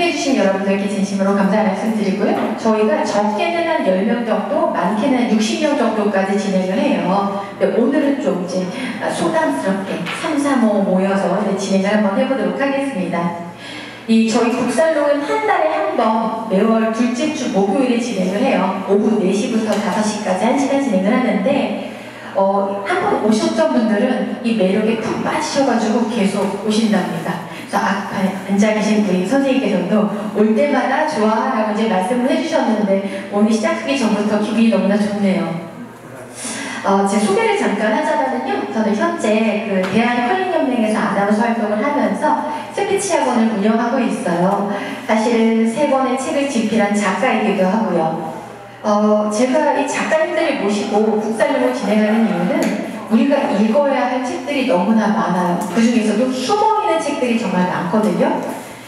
함께해 주신 여러분들께 진심으로 감사 말씀드리고요. 저희가 적게는 한 10명 정도, 많게는 한 60명 정도까지 진행을 해요. 근데 오늘은 좀 이제 소담스럽게 3, 4, 5 모여서 이제 진행을 한번 해보도록 하겠습니다. 저희 북살롱은 한 달에 한 번 매월 둘째 주 목요일에 진행을 해요. 오후 4시부터 5시까지 1시간 진행을 하는데 한 번 오셨던 분들은 이 매력에 푹 빠지셔가지고 계속 오신답니다. 그래서 앞에 앉아 계신 우리 선생님께서도 올 때마다 좋아라고 이제 말씀을 해주셨는데 오늘 시작하기 전부터 기분이 너무나 좋네요. 제 소개를 잠깐 하자면요. 저는 현재 그 대한컬링연맹에서 아나운서 활동을 하면서 스피치 학원을 운영하고 있어요. 사실은 3권의 책을 집필한 작가이기도 하고요. 제가 이 작가님들을 모시고 북살롱을 진행하는 이유는 우리가 읽어야 할 책들이 너무나 많아요. 그 중에서도 숨어있는 책들이 정말 많거든요.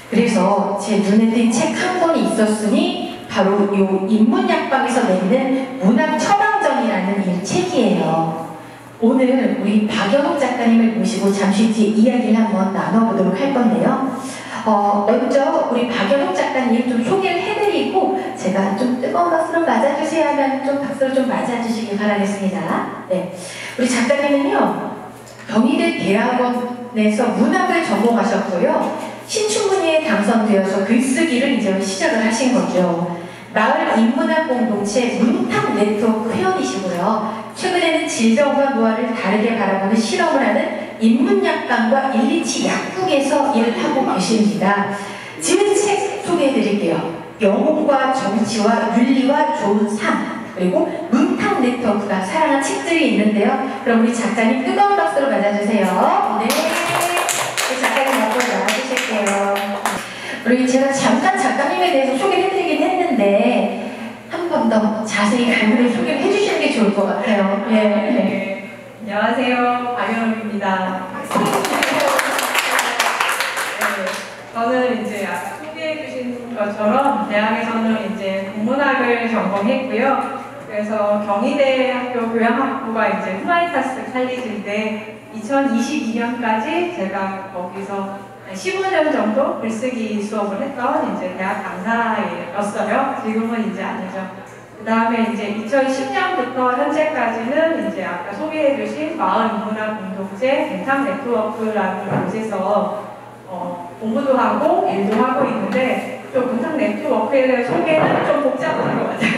그래서 제 눈에 띈 책 한 권이 있었으니 바로 이 인문약방에서 내는 문학 처방전이라는 이 책이에요. 오늘 우리 박연옥 작가님을 모시고 잠시 뒤에 이야기를 한번 나눠보도록 할 건데요. 먼저 우리 박연옥 작가님 좀 소개를 해드리고 제가 좀 뜨거운 박수로 맞아주세요 하면 좀 박수로 좀 맞아주시길 바라겠습니다. 네, 우리 작가님은요 경희대 대학원에서 문학을 전공하셨고요. 신춘문예에 당선되어서 글쓰기를 이제 시작을 하신 거죠. 마을 인문학 공동체 문탁 네트워크 회원이시고요. 최근에는 질병과 노화를 다르게 바라보는 실험을 하는 인문약방과 127 약국에서 일을 하고 계십니다. 지은 책 소개해드릴게요. 영혼과 정치와 윤리와 좋은 삶, 그리고 문탁 네트워크가 사랑한 책들이 있는데요. 그럼 우리 작가님 뜨거운 박수로 맞아주세요. 네, 우리 작가님 앞으로 나와주실게요. 우리 제가 잠깐 작가님에 대해서 소개를 해드리긴 했는데 한 번 더 자세히 그분을 소개를 해주시는 게 좋을 것 같아요. 네. 네. 안녕하세요, 박연옥입니다. 네, 저는 이제 아까 소개해주신 것처럼 대학에서는 이제 국문학을 전공했고요. 그래서 경희대학교 교양학부가 이제 후마니타스 칼리지인데 2022년까지 제가 거기서 15년 정도 글쓰기 수업을 했던 이제 대학 강사였어요. 지금은 이제 아니죠. 그 다음에 이제 2010년부터 현재까지는 이제 아까 소개해주신 마을 인문학 공동체 벤탁 네트워크라는 곳에서 공부도 하고 일도 하고 있는데 좀 벤탁 네트워크에 대한 소개는 좀 복잡한 것 같아요.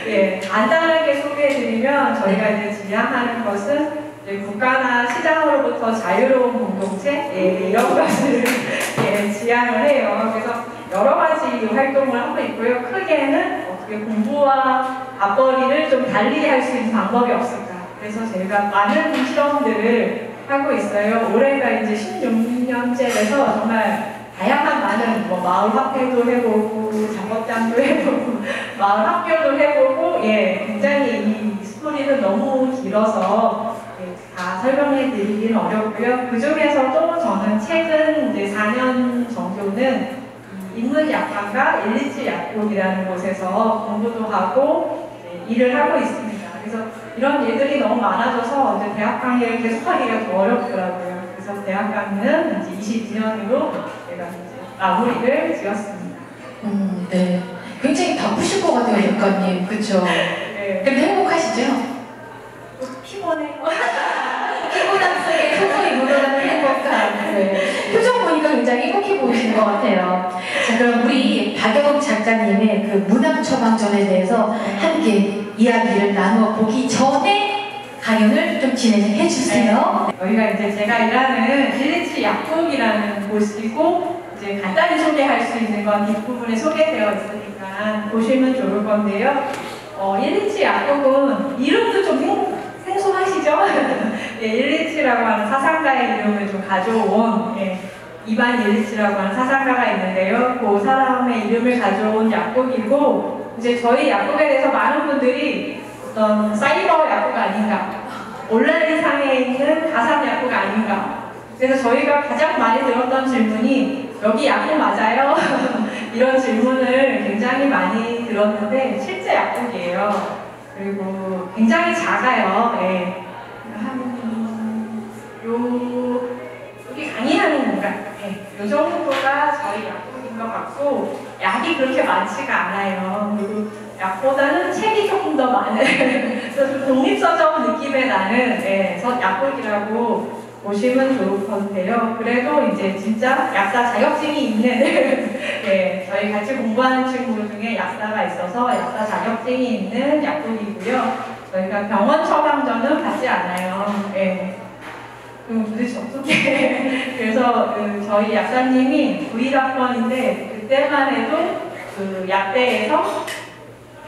예, 간단하게 소개해드리면 저희가 이제 지향하는 것은 국가나 시장으로부터 자유로운 공동체 이런 것을 지향을 해요. 그래서 여러 가지 활동을 하고 있고요. 크게는 어떻게 공부와 맞벌이를 좀 달리 할 수 있는 방법이 없을까. 그래서 저희가 많은 실험들을 하고 있어요. 올해가 이제 16년째라서 정말 다양한 많은 마을 화폐도 해보고 작업장도 해보고 마을 학교도 해보고 굉장히 이 스토리는 너무 길어서 다 설명해 드리기는 어렵고요. 그 중에서도 저는 최근 이제 4년 정도는 인문약방과 127 약국이라는 곳에서 공부도 하고 일을 하고 있습니다. 그래서 이런 일들이 너무 많아져서 이제 대학 강의를 계속하기가 더 어렵더라고요. 그래서 대학 강의는 이제 22년으로 제가 이제 마무리를 지었습니다. 네. 굉장히 바쁘실 것 같아요, 작가님. 그쵸? 네. 근데 행복하시죠? 피곤해요. 피곤함 속에 소소히 묻어나는 행복감. 네. 표정 보니까 굉장히 행복해 보이시는 것 같아요. 자, 그럼 우리 박연옥 작가님의 그 문학 처방전에 대해서 함께 이야기를 나누어 보기 전에 강연을 좀 진행해 주세요. 네. 여기가 이제 제가 일하는 127 약국이라는 곳이고 이제 간단히 소개할 수 있는 건 뒷부분에 소개되어 있으니까 보시면 좋을 건데요. 127 약국은 이름도 좀 생소하시죠? 127이라고 하는 사상가의 이름을 좀 가져온 이반 127이라고 하는 사상가가 있는데요. 그 사람의 이름을 가져온 약국이고 이제 저희 약국에 대해서 많은 분들이 어떤 사이버 약국 아닌가, 온라인상에 있는 가상 약국 아닌가. 그래서 저희가 가장 많이 들었던 질문이 여기 약국 맞아요? 이런 질문을 굉장히 많이 들었는데 실제 약국이에요. 그리고 굉장히 작아요. 여기 강의하는 공간, 요 정도가 저희 약국입니다. 있는 것 같고 약이 그렇게 많지가 않아요. 그리고 약보다는 책이 조금 더 많은 그래서 좀 독립서적 느낌의 나는 약국이라고 보시면 좋을 건데요. 그래도 이제 진짜 약사 자격증이 있는 저희 같이 공부하는 친구 중에 약사가 있어서 약사 자격증이 있는 약국이고요. 저희가 병원 처방전은 받지 않아요. 도대체 어떻게 그래서 저희 약사님이 V.1인데 그때만 해도 그 약대에서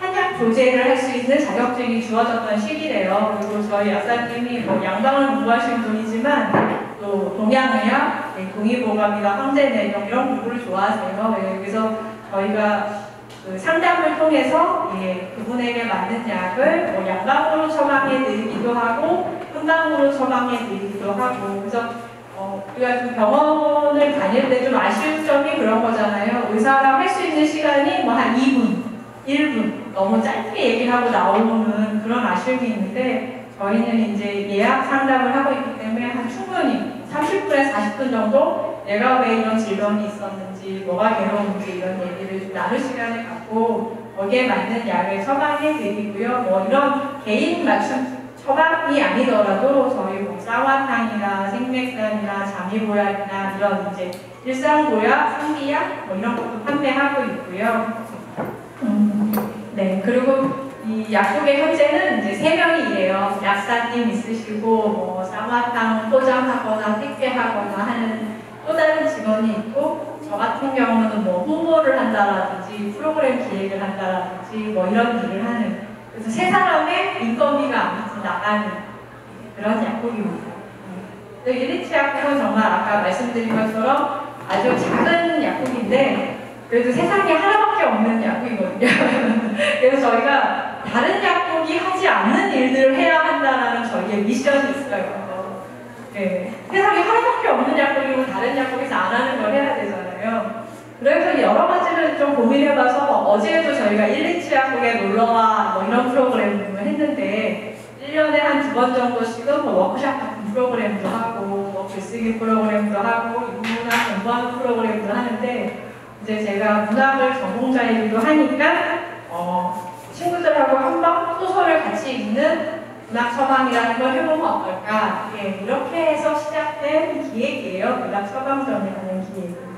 한약 조제를 할 수 있는 자격증이 주어졌던 시기래요. 그리고 저희 약사님이 뭐 양방을 공부하신 분이지만 또 동양의학, 동의보감이나 황제내경 이런 공부를 좋아하세요. 그래서 저희가 그 상담을 통해서 그분에게 맞는 약을 뭐 양방으로 처방해 드리기도 하고 한방으로 처방해 드리기도 하고 그래서 우리가 좀 병원을 다닐 때 좀 아쉬운 점이 그런 거잖아요. 의사랑 할 수 있는 시간이 뭐 한 2분, 1분 너무 짧게 얘기를 하고 나오는 그런 아쉬움이 있는데 저희는 이제 예약 상담을 하고 있기 때문에 한 충분히 30분에서 40분 정도 내가 왜 이런 질병이 있었는지 뭐가 괴로운지 이런 얘기를 좀 나눌 시간을 갖고 거기에 맞는 약을 처방해 드리고요. 뭐 이런 개인 맞춤 처방이 아니더라도 저희 뭐 쌍화탕이나 생맥산이나 자미보약이나 이런 이제 일상보약, 상비약 뭐 이런 것도 판매하고 있고요. 네, 그리고 이 약국에 현재는 이제 3명이 일해요. 약사님 있으시고 뭐 쌍화탕 포장하거나 택배하거나 하는 또 다른 직원이 있고 저 같은 경우는 뭐 홍보를 한다라든지 프로그램 기획을 한다라든지 뭐 이런 일을 하는 그래서 3사람의 인건비가 아무튼 나가는 그런 약국입니다. 1인치 약국은 정말 아까 말씀드린 것처럼 아주 작은 약국인데 그래도 세상에 하나밖에 없는 약국이거든요. 그래서 저희가 다른 약국이 하지 않는 일들을 해야 한다는 저희의 미션이 있어요. 세상에 하나밖에 없는 약국이고 다른 약국에서 안 하는 걸 해야 되잖아요. 그래서 여러 가지를 좀 고민해봐서 어제도 저희가 1인치 약국에 놀러와 뭐 이런 프로그램을 했는데 1년에 한 2번 정도씩은 뭐 워크숍 같은 프로그램도 하고 뭐 글쓰기 프로그램도 하고 인문학 공부하는 프로그램도 하는데 이제 제가 문학을 전공자이기도 하니까 친구들하고 한번 소설을 같이 읽는 문학 처방이라는 걸 해보면 어떨까 이렇게 해서 시작된 기획이에요. 문학 처방전이라는 기획.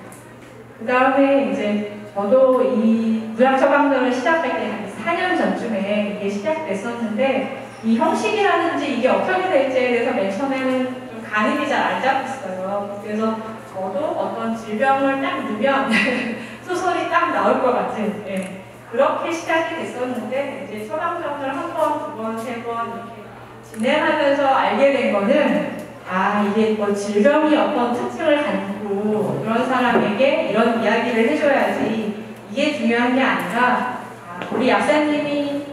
그 다음에 이제 저도 이 문학 처방전을 시작할 때 한 4년 전쯤에 이게 시작됐었는데 이 형식이라든지 이게 어떻게 될지에 대해서 맨 처음에는 좀 가늠이 잘 안 잡혔어요. 그래서 저도 어떤 질병을 딱 넣으면 소설이 딱 나올 것 같은 그렇게 시작이 됐었는데 이제 처방전을 한 번, 2번, 3번 이렇게 진행하면서 알게 된 거는 이게 뭐 질병이 어떤 특징을 갖고 그런 사람에게 이런 이야기를 해줘야지 이게 중요한 게 아니라 우리 약사님이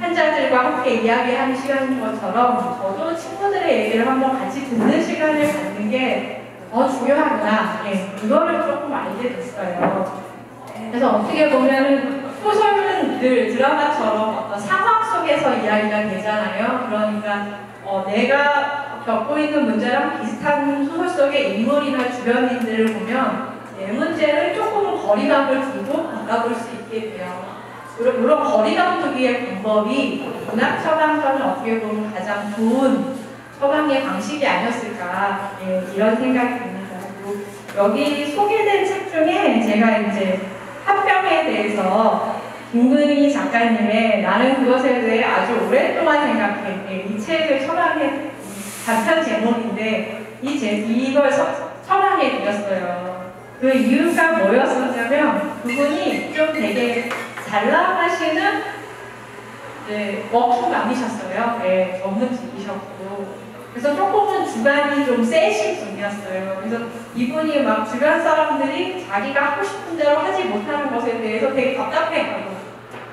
환자들과 함께 이야기하는 시간인 것처럼 저도 친구들의 얘기를 한번 같이 듣는 시간을 갖는 게 더 중요하구나. 이거를 조금 알게 됐어요. 그래서 어떻게 보면은 소설은 늘 드라마처럼 어떤 상황 속에서 이야기가 되잖아요. 그러니까 내가 겪고 있는 문제랑 비슷한 소설 속의 인물이나 주변인들을 보면 내 문제를 조금은 거리감을 두고 바라볼 수 있게 돼요. 물론 거리감 두기의 방법이 문학 처방전은 어떻게 보면 가장 좋은 처방의 방식이 아니었을까 이런 생각이 듭니다. 그리고 여기 소개된 책 중에 제가 이제 합병에 대해서 김근희 작가님의 나는 그것에 대해 아주 오랫동안 생각해 이 책을 처방해 단편 제목인데 이걸 처방해 드렸어요. 그 이유가 뭐였었냐면 그분이 좀 되게 잘 나가시는 워킹맘이셨어요. 전문직이셨고 그래서 조금은 주관이 좀 세신 분이었어요. 그래서 이분이 막 주변 사람들이 자기가 하고 싶은 대로 하지 못하는 것에 대해서 되게 답답해하고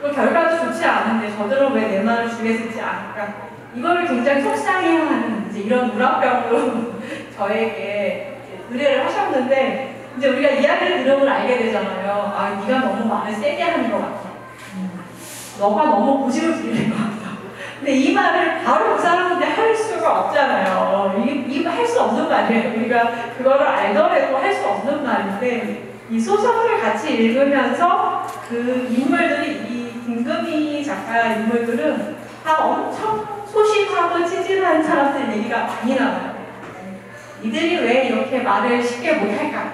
또 결과도 좋지 않은데 저들은 왜 내 말을 주에 듣지 않을까 이거를 굉장히 속상해하는 이제 이런 물화병으로 저에게 의뢰를 하셨는데 이제 우리가 이야기를 들으면 알게 되잖아요. 네가 너무 말을 세게 하는 것 같아. 너가 너무 고집을 부리는 것 같아. 근데 이 말을 바로 그 사람한테 할 수가 없잖아요. 이거 할 수 없는 말이에요. 우리가 그거를 알더라도 할 수 없는 말인데 이 소설을 같이 읽으면서 그 인물들이, 이 김금희 작가 인물들은 다 엄청 소심하고 찌질한 사람들 얘기가 많이 나와요. 이들이 왜 이렇게 말을 쉽게 못할까?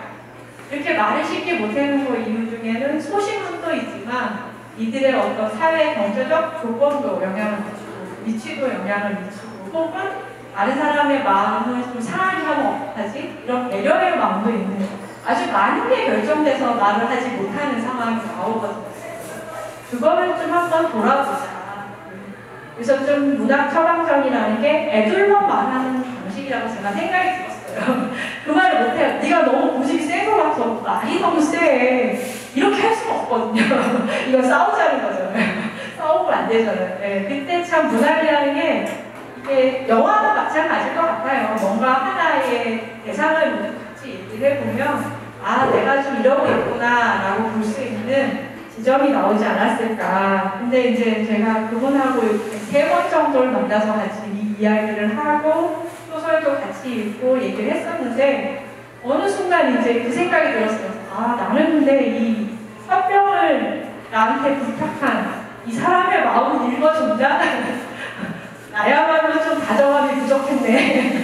이렇게 말을 쉽게 못하는 거 이유 중에는 소심함도 있지만 이들의 어떤 사회 경제적 조건도 영향을 미치고 위치도 영향을 미치고 혹은 다른 사람의 마음을 좀 상하게 하면 어떡하지? 이런 배려의 마음도 있는 거예요. 아주 많은 게 결정돼서 말을 하지 못하는 상황이 나오거든요. 그거를 좀 한번 돌아보자. 그래서 좀 문학 처방전이라는 게 애들만 말하는 방식이라고 제가 생각이 들었어요. 그 말을 못해요. 네가 너무 고집이 센 것 같아. 말이 너무 세. 이렇게 할 수가 없거든요. 이건 싸우자는 거잖아요. 싸우면 안 되잖아요. 네, 그때 참 문학이라는 게 이게 영화도 마찬가지일 것 같아요. 뭔가 하나의 대상을 같이 얘기를 해보면 아, 내가 좀 이러고 있구나 라고 볼 수 있는 지점이 나오지 않았을까. 근데 이제 제가 그분하고 3번 정도를 만나서 같이 이 이야기를 하고 소설도 같이 읽고 얘기를 했었는데 어느 순간 이제 그 생각이 들었어요. 아, 나는 근데 이 화병을 나한테 부탁한 이 사람의 마음을 읽어준다? 나야말로 좀 다정함이 부족했네.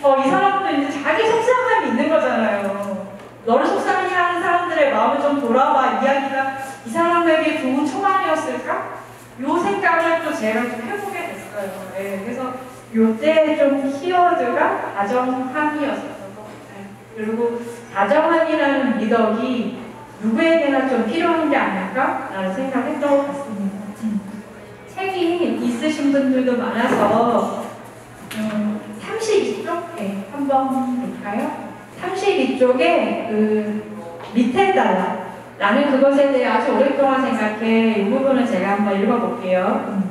이 사람도 이제 자기 속상함이 있는 거잖아요. 너를 속상하게 하는 사람들의 마음을 좀 돌아봐. 이야기가 이 사람에게 좋은 초반이었을까? 요 생각을 또 제가 좀 해보게 됐어요. 네, 그래서 요때 좀 키워드가 다정함이었었던 것 같아요. 그리고 다정함이라는 미덕이 누구에게나 좀 필요한 게 아닐까라는 생각을 했던 것 같습니다. 책이 있으신 분들도 많아서 32쪽? 네, 한번 볼까요? 32쪽에 그 밑에 달라 나는 그것에 대해 아주 오랫동안 생각해. 이 부분은 제가 한번 읽어볼게요.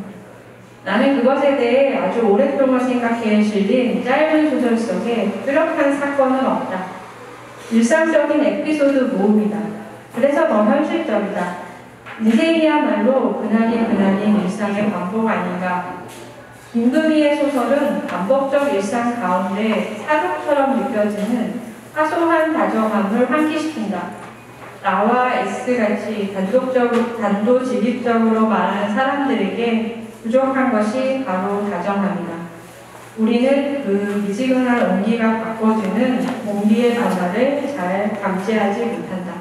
나는 그것에 대해 아주 오랫동안 생각해 실린 짧은 소설 속에 뚜렷한 사건은 없다. 일상적인 에피소드 모음이다. 그래서 더 현실적이다. 인생이야말로 그날인 일상의 반복 아닌가. 김금희의 소설은 반복적 일상 가운데 사족처럼 느껴지는 사소한 다정함을 환기시킨다. 나와 S같이 단도직입적으로 말하는 사람들에게 부족한 것이 바로 다정함이다. 우리는 그 미지근한 온기가 바꿔주는 공기의 변화를 잘 감지하지 못한다.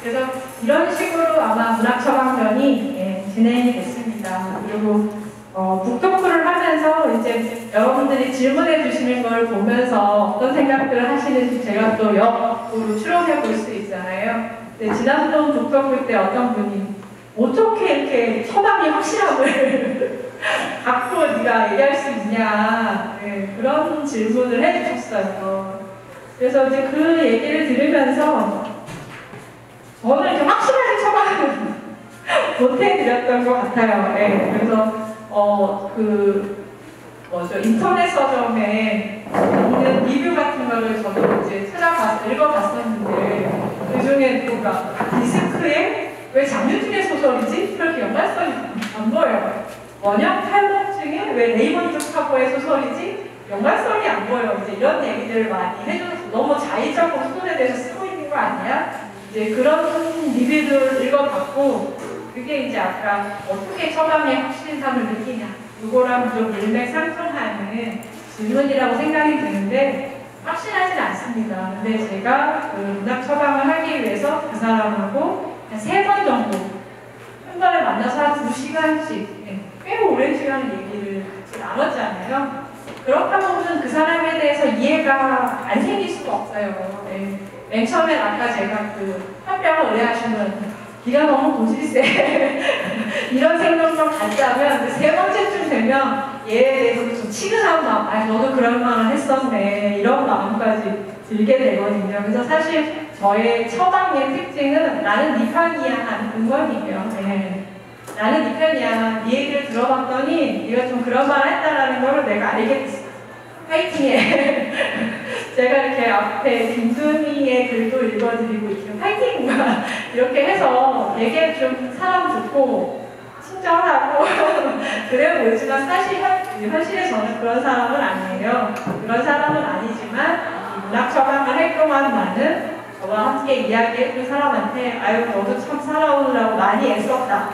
그래서 이런 식으로 아마 문학 처방전이 진행이 됐습니다. 그리고 북토크를 하면서 이제 여러분들이 질문해 주시는 걸 보면서 어떤 생각들을 하시는지 제가 또 역으로 추론해 볼 수 있잖아요. 근데 지난번 북토크 때 어떤 분이 어떻게 이렇게 처방이 확실함을 갖고 네가 얘기할 수 있냐, 네, 그런 질문을 해주셨어요. 그래서 이제 그 얘기를 들으면서 저는 이렇게 확실하게 처방을 못 해드렸던 것 같아요. 네, 그래서 인터넷 서점에 있는 리뷰 같은 거를 저도 이제 찾아봐서 읽어봤었는데, 그 중에 뭔가 디스크에 왜 장유진의 소설이지? 그렇게 연관성이 안 보여요. 원형 탈북증에 왜 레이먼드 카버의 소설이지? 연관성이 안 보여요. 이제 이런 얘기들을 많이 해줘서 너무 자의적으로 소설에 대해서 쓰고 있는 거 아니야? 이제 그런 리뷰를 읽어봤고, 그게 이제 아까 어떻게 처방의 확실함을 느끼냐, 이거랑 좀 일맥상통하는 질문이라고 생각이 드는데 확실하진 않습니다. 근데 제가 그 문학 처방을 하기 위해서 그 사람하고 한 3번 정도 한 번에 만나서 한 2시간씩 꽤 오랜 시간을 얘기를 같이 나눴잖아요. 그렇다 보면 그 사람에 대해서 이해가 안 생길 수가 없어요. 네. 맨 처음엔 아까 제가 그 화병을 의뢰하시면 네가 너무 고집이 세 이런 생각만 갖자면 3번째쯤 되면 얘에 대해서 좀 치근한 마음, 아 너도 그런 말을 했었네, 이런 마음까지 들게 되거든요. 그래서 사실 저의 처방의 특징은 나는 네 편이야 하는 근거이에요. 네. 나는 네 편이야. 네 얘기를 들어봤더니 네가 좀 그런 말을 했다라는 걸 내가 알게 됐어. 파이팅해. 제가 이렇게 앞에 김순희의 글도 읽어드리고 이렇게 파이팅! 이렇게 해서 되게 좀 사람 좋고 친절하고 그래 보이지만 사실 현실에 저는 그런 사람은 아니에요. 그런 사람은 아니지만 문학 처방을 할 동안 나는 저와 함께 이야기해준 사람한테 아유 너도 참 살아오느라고 많이 애썼다.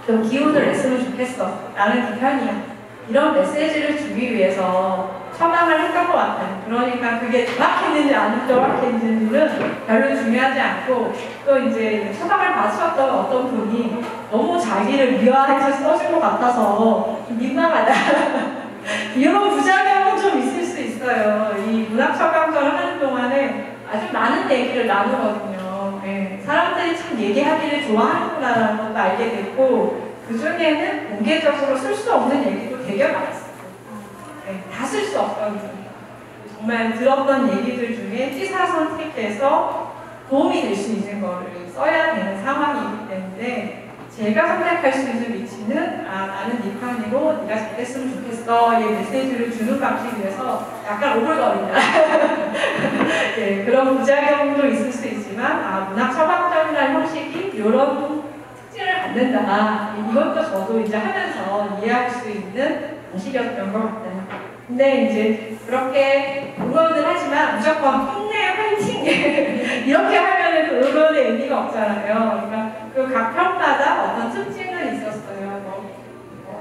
좀 기운을 냈으면 좋겠어. 나는 네 편이야. 이런 메시지를 주기 위해서 처방을 했던 것 같아요. 그러니까 그게 정확했는지 안 정확했는지는 별로 중요하지 않고 또 이제 처방을 받으셨던 어떤 분이 너무 자기를 미화해서 써준 것 같아서 민망하다. 이런 부작용은 좀 있을 수 있어요. 이 문학 처방전을 하는 동안에 아주 많은 얘기를 나누거든요. 네. 사람들이 참 얘기하기를 좋아하는구나라는 것도 알게 됐고 그 중에는 공개적으로 쓸 수 없는 얘기도 되게 많았어요. 네, 다 쓸 수 없던 정말 들었던 얘기들 중에 찌사 선택해서 도움이 될 수 있는 거를 써야 되는 상황이기 때문에 제가 선택할 수 있는 위치는 나는 네 편이고 네가 잘 됐으면 좋겠어 이 메시지를 주는 방식이라서 약간 오글거린다. 네, 그런 부작용도 있을 수 있지만 문학 처방전이라는 형식이 이런 특징을 갖는다. 이것도 저도 이제 하면서 이해할 수 있는 방식이었던 것 같아요. 근데 이제 그렇게 응원을 하지만 무조건 힘내 화이팅 이렇게 하면은 그 응원의 의미가 없잖아요. 그러니까 그 각 편마다 어떤 특징은 있었어요.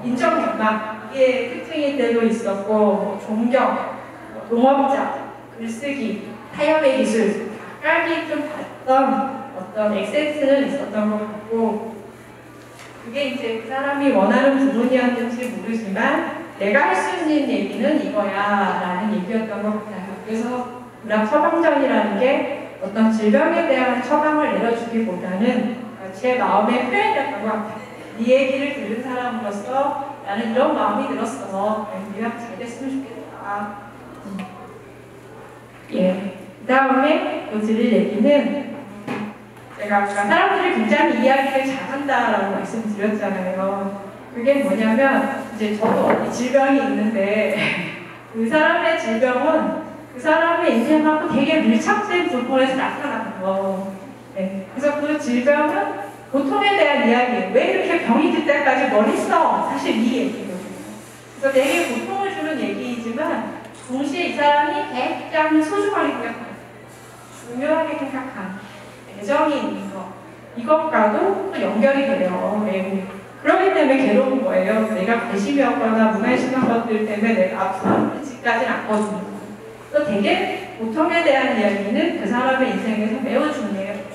인정경망의 특징일 때도 있었고 존경, 농업자, 글쓰기, 타협의 기술 각각이 좀 봤던 어떤 액센트는 있었던 것 같고 그게 이제 그 사람이 원하는 부분이었는지 모르지만 내가 할 수 있는 얘기는 이거야 라는 얘기였던 것 같아요. 그래서 문학 처방전이라는 게 어떤 질병에 대한 처방을 내려주기보다는 제 마음의 표현이었던 것 같아요. 네 얘기를 들은 사람으로서 나는 이런 마음이 들었어. 네가 잘 됐으면 좋겠다. 예. 그 다음에 또 드릴 얘기는 제가 아까 사람들이 굉장히 이야기를 잘한다라고 말씀드렸잖아요. 그게 뭐냐면 이제 저도 어디 질병이 있는데 그 사람의 질병은 그 사람의 인생하고 되게 밀착된 부분에서 나타나는 거. 네. 그래서 그 질병은 고통에 대한 이야기예요. 왜 이렇게 병이 들 때까지 뭘 했어? 사실 이 얘기거든요. 그래서 되게 고통을 주는 얘기이지만 동시에 이 사람이 굉장히 소중하게 생각하는 중요하게 생각하는 애정이 있는 거 이것과도 또 연결이 돼요. 네. 그렇기 때문에 괴로운 거예요. 내가 관심이 없거나 무관심한 것들 때문에 내가 아프지까지는 않거든요. 또 되게 고통에 대한 이야기는 그 사람의 인생에서 매우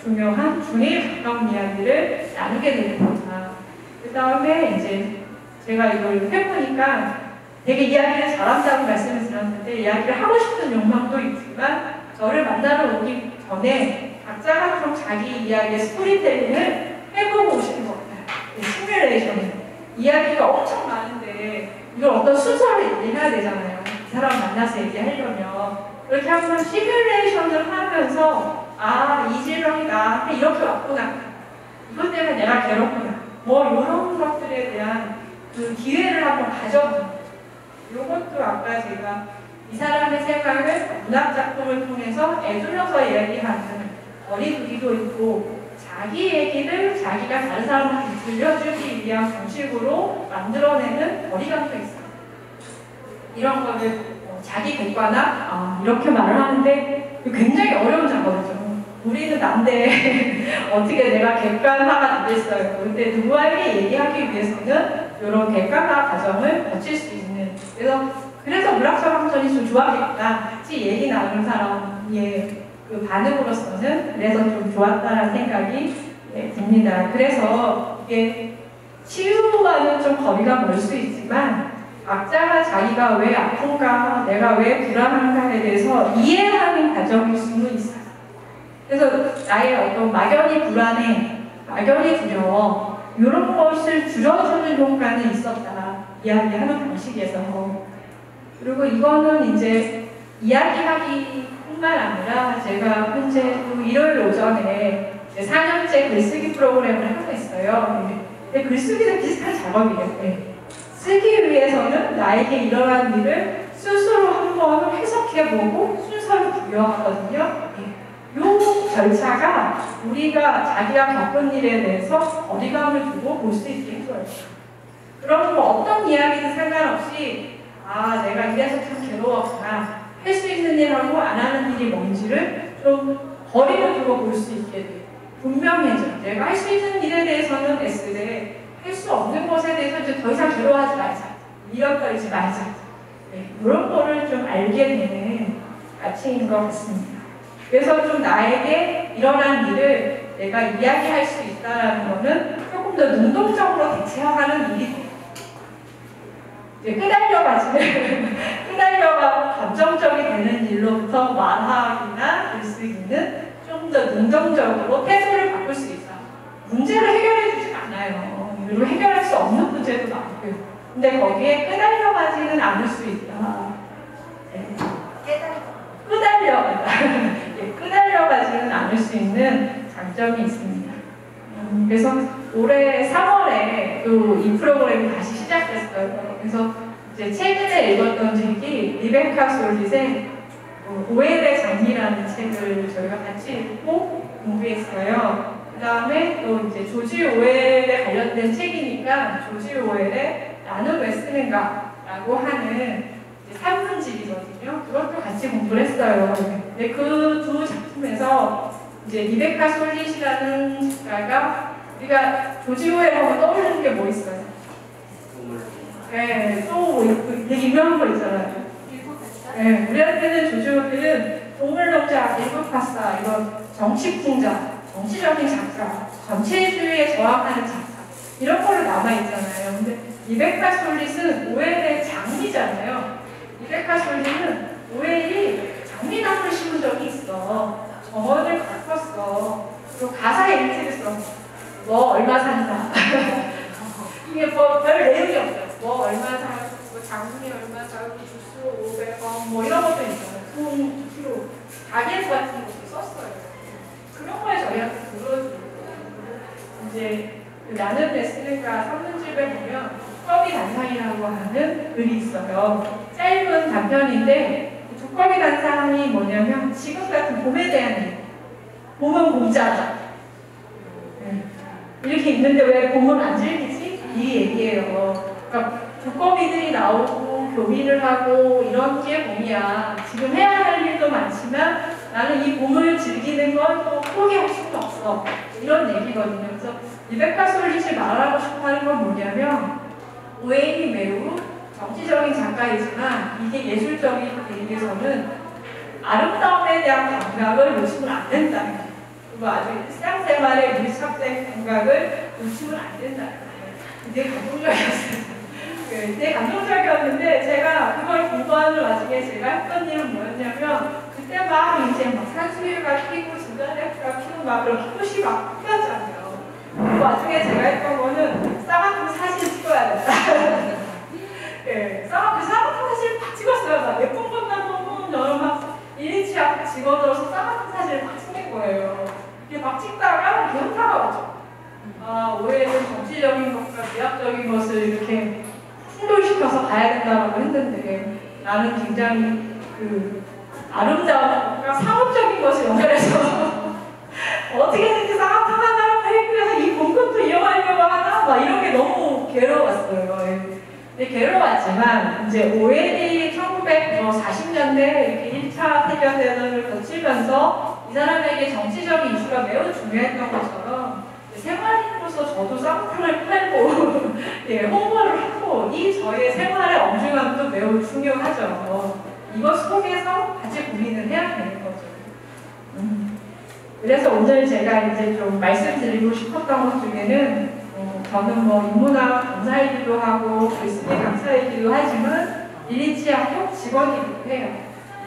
중요한 중에 가까운 이야기를 나누게 되는 겁니다. 그 다음에 이제 제가 이걸 해보니까 되게 이야기를 잘한다고 말씀을 드렸는데 이야기를 하고 싶은 욕망도 있지만 저를 만나러 오기 전에 각자가 좀 자기 이야기의 스토리텔링을 해보고 오시는 것 같아요. 시뮬레이션. 이야기가 엄청 많은데 이걸 어떤 순서를 얘기해야 되잖아요. 이 사람 만나서 얘기하려면. 그렇게 한번 시뮬레이션을 하면서 이 질병이 나한테 이렇게 왔구나. 이것 때문에 내가 괴롭구나. 이런 것들에 대한 그 기회를 한번 가져보는 거죠. 이것도 아까 제가 이 사람의 생각을 문학작품을 통해서 애둘러서 이야기하는 거리두기도 있고 자기 얘기를 자기가 다른 사람한테 들려주기 위한 방식으로 만들어내는 거리감도 있어요. 이런 거를 자기 객관화 이렇게 말을 하는데 굉장히 어려운 작업이죠. 우리는 난데 어떻게 내가 객관화가 되겠어요. 근데 누구에게 얘기하기 위해서는 이런 객관화 과정을 거칠 수 있는 그래서 문학처방전이 좀 좋았겠다. 같이 얘기 나누는 사람의 그 반응으로서는 그래서 좀 좋았다는 생각이 듭니다. 그래서 이게 치유와는 좀 거리가 멀 수 있지만 각자가 자기가 왜 아픈가, 내가 왜 불안한가에 대해서 이해하는 과정일 수는 있어요. 그래서 나의 어떤 막연히 불안해, 막연히 두려워 이런 것을 줄여주는 효과는 있었다. 이야기하는 방식에서. 그리고 이거는 이제 이야기하기뿐만 아니라 제가 현재 일요일 오전에 4년째 글쓰기 프로그램을 하고 있어요. 근데 글쓰기도 비슷한 작업이에요. 네. 쓰기 위해서는 나에게 일어난 일을 스스로 한번 해석해보고 순서를 부여하거든요. 이 절차가 우리가 자기가 겪은 일에 대해서 거리감을 두고 볼 수 있게 해줘요. 그럼 어떤 이야기든 상관없이 내가 이래서 참 괴로웠구나. 할 수 있는 일하고 안 하는 일이 뭔지를 좀 거리를 두고 볼 수 있게 돼요. 분명해져. 내가 할 수 있는 일에 대해서는 S되 할 수 없는 것에 대해서 이제 더 이상 두려워하지 말자. 미련거리지 말자. 네, 이런 거를 좀 알게 되는 가치인 것 같습니다. 그래서 좀 나에게 일어난 일을 내가 이야기할 수 있다는 거는 조금 더 능동적으로 대처하는 일이 돼요. 이제 끄달려가고 감정적이 되는 일로부터 말하기나 글쓰기는 좀 더 능동적으로 태도를 바꿀 수 있다. 문제를 해결해 주진 않아요. 그리고 해결할 수 없는 문제도 많고요. 근데 거기에 끄달려가지는 않을 수 있다. 네. 끄달려가지는 않을 수 있는 장점이 있습니다. 그래서 올해 3월에 또 이 프로그램이 다시 시작됐어요. 그래서 이제 최근에 읽었던 책이 리베카 솔릿의 오엘의 장미라는 책을 저희가 같이 읽고 공부했어요. 그 다음에 또 이제 조지 오웰에 관련된 책이니까 조지 오웰의 나는 왜 쓰는가 라고 하는 산문집이거든요. 그것도 같이 공부를 했어요. 근데 그 두 작품에서 이제 리베카 솔릿이라는 작가가 우리가 조지 오웰 하면 떠오르는 게 뭐 있어요? 네, 또 되게 유명한 거 있잖아요. 네, 우리한테는 조지 오웰은 동물농장, 일부파사, 이런 정치풍자, 정치적인 작가, 전체주의에 저항하는 작가 이런 걸로 남아있잖아요. 근데 리베카 솔릿은 오웰의 장미잖아요. 리베카 솔릿은 오웰이 장미나무를 심은 적이 있어. 정원을 가꿨어. 그리고 가사에 일지를 써. 뭐 얼마 산다. 이게 뭐 별 내용이 없어요. 뭐 얼마 사, 뭐 장미 얼마 사고 주스 500원 뭐 이런 것도 있잖아요. 돈 2kg. 가게 같은 것도 썼어요. 그런 거에 저희한테 들어주고 이제 나는 왜 쓰는가 산문집에 보면 두꺼비 단상이라고 하는 글이 있어요. 짧은 단편인데 두꺼비 단상이 뭐냐면 지금 같은 봄에 대한 얘기. 봄은 공짜다. 이렇게 있는데 왜 봄은 안 즐기지? 이 얘기예요. 그러니까 두꺼비들이 나오고 교비를 하고 이런 게 봄이야. 지금 해야 할 일도 많지만 나는 이 봄을 즐기는 건 또 포기할 수는 없어. 이런 얘기거든요. 그래서 리베카 솔릿이 말하고 싶어 하는 건 뭐냐면 오웰이 매우 정치적인 작가이지만 이게 예술적인 의미에서는 아름다움에 대한 감각을 놓치면 안 된다는 거예요. 그리고 아주 일상생활의 밀착된 감각을 놓치면 안 된다는 거예요. 되게 감동적이었어요. 되게 감동적이었는데 제가 그걸 공부하는 와중에 제가 했던 일은 뭐였냐면 그때 막 이제 막 산수유가 피고 진달래가 피고 막 그런 꽃이 막 피었잖아요. 그 와중에 제가 했던 거는 쌍화탕 사진 찍어야 된다. 네, 쌍화탕 사진 막 찍었어요. 막 예쁜 것만 보고 저는 막 1인치 앞에 집어넣어서 쌍화탕 사진을 막 찍는 거예요. 이렇게 막 찍다가 이렇게 현타가 오죠. 아, 오해는 정치적인 것과 미학적인 것을 이렇게 충돌시켜서 가야 된다고 했는데 나는 굉장히 그 아름다운 것과 상업적인 것을 연결해서 어떻게든지 쌍화탕 하나를 팔기위해서 이 공급도 이용하려고 하나? 막 이런 게 너무 괴로웠어요. 근데 괴로웠지만 이제 오웰이 1940년대 이렇게 1차 세계대전을 거치면서 이 사람에게 정치적인 이슈가 매우 중요했던 것처럼 생활인으로서 저도 쌍화탕을 팔고 예, 홍보를 하고 이 저의 생활의 엄중함도 매우 중요하죠. 이것 속에서 같이 고민을 해야 되는 거죠. 그래서 오늘 제가 이제 좀 말씀드리고 싶었던 것 중에는 저는 뭐 인문학 강사이기도 하고 글쓰기 강사이기도 하지만 1인치 학교 직원이기도 해요.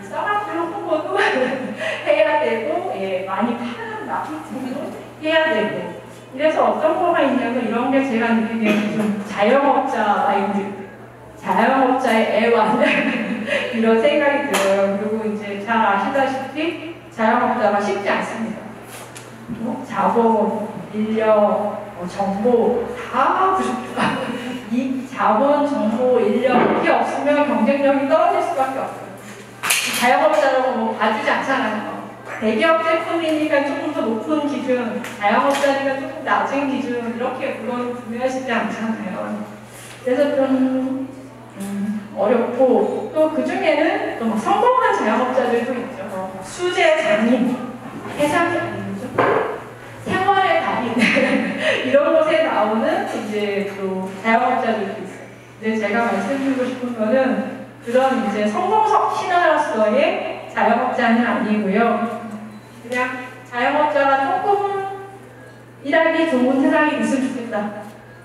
쌍화탕 홍보도 해야 되고 예, 많이 파는 마케팅도 해야 되고 그래서 어떤 거가 있냐면 이런 게 제가 느끼기에는 좀 자영업자 마인드, 자영업자의 애완 이런 생각이 들어요. 그리고 이제 잘 아시다시피 자영업자가 쉽지 않습니다. 자본, 인력, 정보 다 부족해요. 이 자본, 정보, 인력 이게 없으면 경쟁력이 떨어질 수밖에 없어요. 자영업자라고 뭐 봐주지 않잖아요. 대기업 제품이니까 조금 더 높은 기준, 자영업자니까 조금 낮은 기준 이렇게 물론 구매하시지 않잖아요. 그래서 좀 어렵고 또 그 중에는 또 성공한 자영업자들도 있죠. 수제 장인 세상이 아니죠. 생활의 달인 이런 곳에 나오는 이제 또 자영업자들도 있어요. 근데 제가 말씀드리고 싶은 거는 그런 이제 성공석 신화로서의 자영업자는 아니고요. 그냥 자영업자가 조금은 일하기 좋은 세상이 있으면 좋겠다.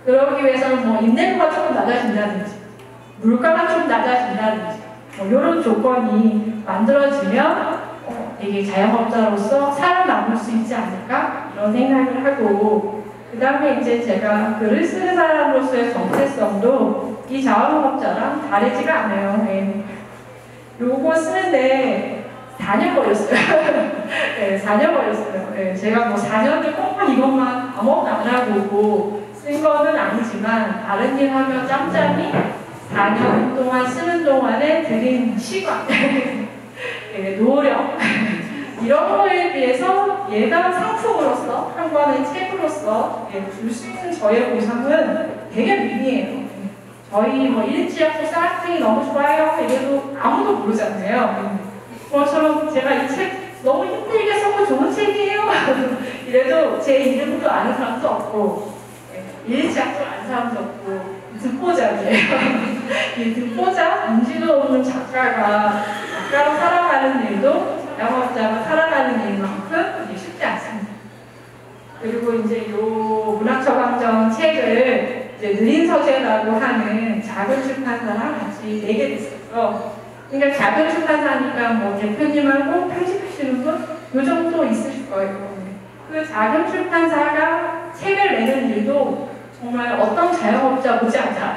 그러기 위해서는 뭐 인내도가 조금 낮아진다든지 물가가 좀 낮아진다든지 뭐 이런 조건이 만들어지면 되게 자영업자로서 살아남을 수 있지 않을까 이런 생각을 하고, 그 다음에 이제 제가 글을 쓰는 사람으로서의 정체성도 이 자영업자랑 다르지가 않아요. 요거 쓰는데 4년 걸렸어요. 네, 4년 걸렸어요. 네, 제가 뭐 4년을 꼭 이것만 아무것도 안 하고 쓴 거는 아니지만 다른 일 하면 짬짬이 4년 동안 쓰는 동안에 들인 시간, 노력 이런 거에 비해서 얘가 상품으로서 한 권의 책으로서 줄 수 있는 저의 보상은 되게 미미해요. 저희 뭐 일지약속 쌍학생이 너무 좋아요 이래도 아무도 모르잖아요. 그것처럼 제가 이 책 너무 힘들게 써서 좋은 책이에요 이래도 제 이름도 아는 사람도 없고 일지약속 아는 사람도 없고 듣보잡이에요. 이 듣보잡, 인지도 없는 작가로 살아가는 일도 자영업자가 살아가는 일만큼 쉽지 않습니다. 그리고 이제 요 문학처방전 책을 이제 느린 서재라고 하는 작은 출판사랑 같이 내게 됐어요. 그러니까 작은 출판사니까 뭐 대표님하고 편집하시는 분 요 정도 있으실 거예요. 그 작은 출판사가 책을 내는 일도 정말 어떤 자영업자 보지 않자.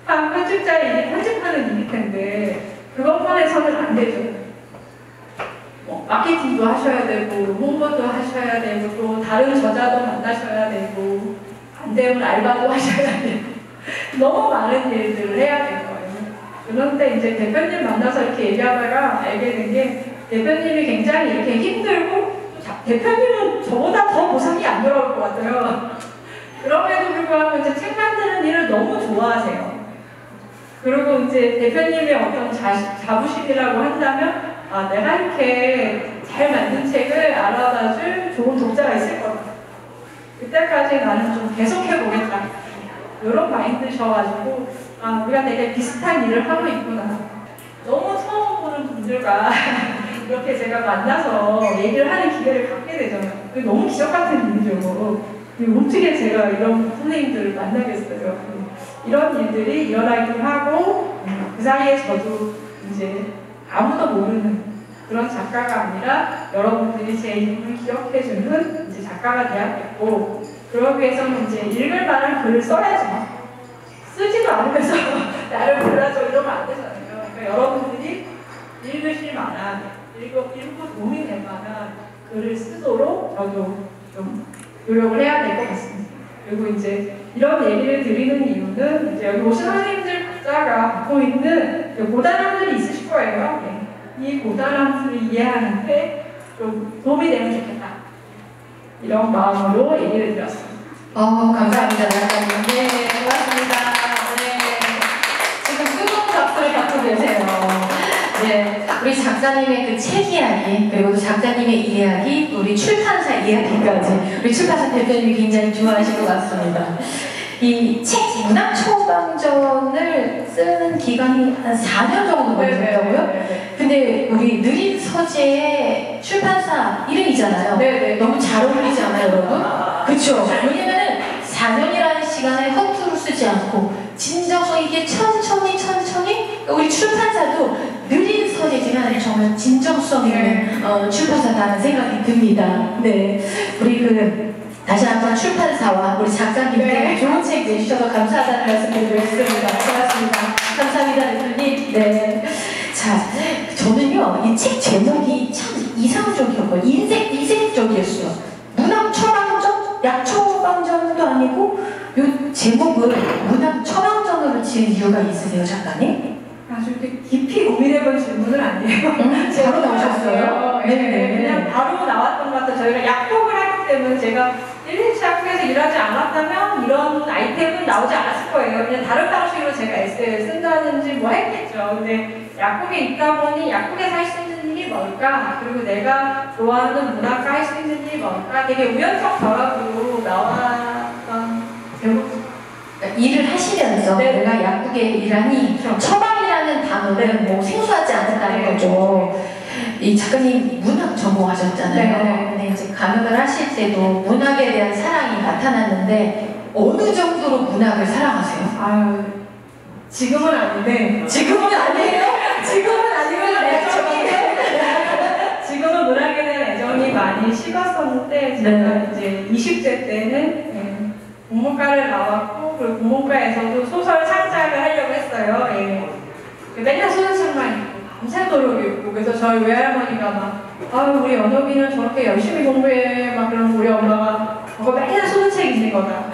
편집자의 일이 편집하는 일일 텐데 그것만 해서는 안 되죠. 뭐 마케팅도 하셔야 되고 홍보도 하셔야 되고 또 다른 저자도 만나셔야 되고 안 되면 알바도 하셔야 되고 너무 많은 일들을 해야 될 거예요. 그런데 이제 대표님 만나서 이렇게 얘기하다가 알게 된 게 대표님이 굉장히 이렇게 힘들고 대표님은 저보다 더 보상이 안 들어올 것 같아요. 그럼에도 불구하고 이제 책 만드는 일을 너무 좋아하세요. 그리고 이제 대표님의 어떤 자부심이라고 한다면 내가 이렇게 잘 만든 책을 알아봐줄 좋은 독자가 있을 거다. 그때까지 나는 좀 계속해보겠다. 이런 마인드셔가지고 우리가 되게 비슷한 일을 하고 있구나. 너무 처음 보는 분들과 이렇게 제가 만나서 얘기를 하는 기회를 갖게 되잖아요. 그게 너무 기적 같은 일이죠. 어떻게 제가 이런 선생님들을 만나겠어요. 이런 일들이 일어나기도 하고 그 사이에 저도 이제 아무도 모르는 그런 작가가 아니라 여러분들이 제 이름을 기억해주는 이제 작가가 되었겠고, 그러기 위해서는 이제 읽을 만한 글을 써야죠. 쓰지도 않으면서 나를 불러줘 이러면 안 되잖아요. 그러니까 여러분들이 읽으실 만한, 읽고 도움이 될 만한 글을 쓰도록 저도 좀 노력을 해야 될 것 같습니다. 그리고 이제 이런 얘기를 드리는 이유는 이제 여기 오신 선생님들 각자가 갖고 있는 고단함들이 있으실 거예요. 이 고단함들을 이해하는데 좀 도움이 되면 좋겠다. 이런 마음으로 얘기를 드렸습니다. 감사합니다, 작가님. 네, 고맙습니다. 네. 지금 뜨거운 박수를 받고 계세요. 네, 우리 작가님의 그 책 이야기, 그리고 또 작가님의 이야기, 우리 출판사 이야기까지 우리 출판사 대표님이 굉장히 좋아하실 것 같습니다. 이 책 문학 처방전을 쓰는 기간이 한 4년 정도 걸렸다고요? 근데 우리 느린 서재의 출판사 이름이잖아요. 네네. 너무 잘 어울리지 않아요, 여러분? 그쵸? 왜냐면은 4년이라는 시간을 허투루 쓰지 않고 진정성 있게 천천히 우리 출판사도 느린 서재지만 정말 진정성 있는 출판사다는 생각이 듭니다. 네, 우리 다시 한번 출판사와 우리 작가님께 좋은 책 내주셔서 감사하다는 말씀 드리겠습니다. 고맙습니다. 감사합니다, 대표님. 네. 자, 저는요, 이 책 제목이 참 이상적이었고요. 이색적이었어요. 문학 처방전? 약 처방전도 아니고, 이 제목을 문학 처방전으로 지은 이유가 있으세요, 작가님? 아주 이렇게 깊이 고민해본 질문은 아니에요. 바로 나오셨어요? 네, 그냥 바로 나왔던 것 같아요. 저희가 약속을 하기 때문에 제가 1일치 학교에서 일하지 않았다면 이런 아이템은 나오지 않았을 거예요. 그냥 다른 방식으로 제가 에세이를 쓴다든지 뭐 했겠죠. 근데 약국에 있다 보니 약국에서 할 수 있는 일이 일이 뭘까? 그리고 내가 좋아하는 문학과 할 수 있는 일이 뭘까? 되게 우연적 결합으로 나왔던 제목. 일을 하시면서 네. 내가 약국에 일하니 처방이라는 단어는 뭐 생소하지 않다는 네. 거죠. 이 작가님 문학 전공하셨잖아요. 네. 근데 이제 강연을 하실 때도 문학에 대한 사랑이 나타났는데 어느 정도로 문학을 사랑하세요? 아유, 지금은 아닌데. 지금은 아니에요? 지금은 아니면 지금은 문학에 대한 애정이 많이 식었었는데 제가 네. 이제 20대 때는 국문과를 나왔고 그리고 국문과에서도 소설 창작을 하려고 했어요. 맨날 소설책만 읽고 밤새도록 읽고 그래서 저희 외할머니가 막 아유 우리 연옥이는 저렇게 열심히 공부해 막 그러면 우리 엄마가 저거 맨날 소설책 읽는 거다.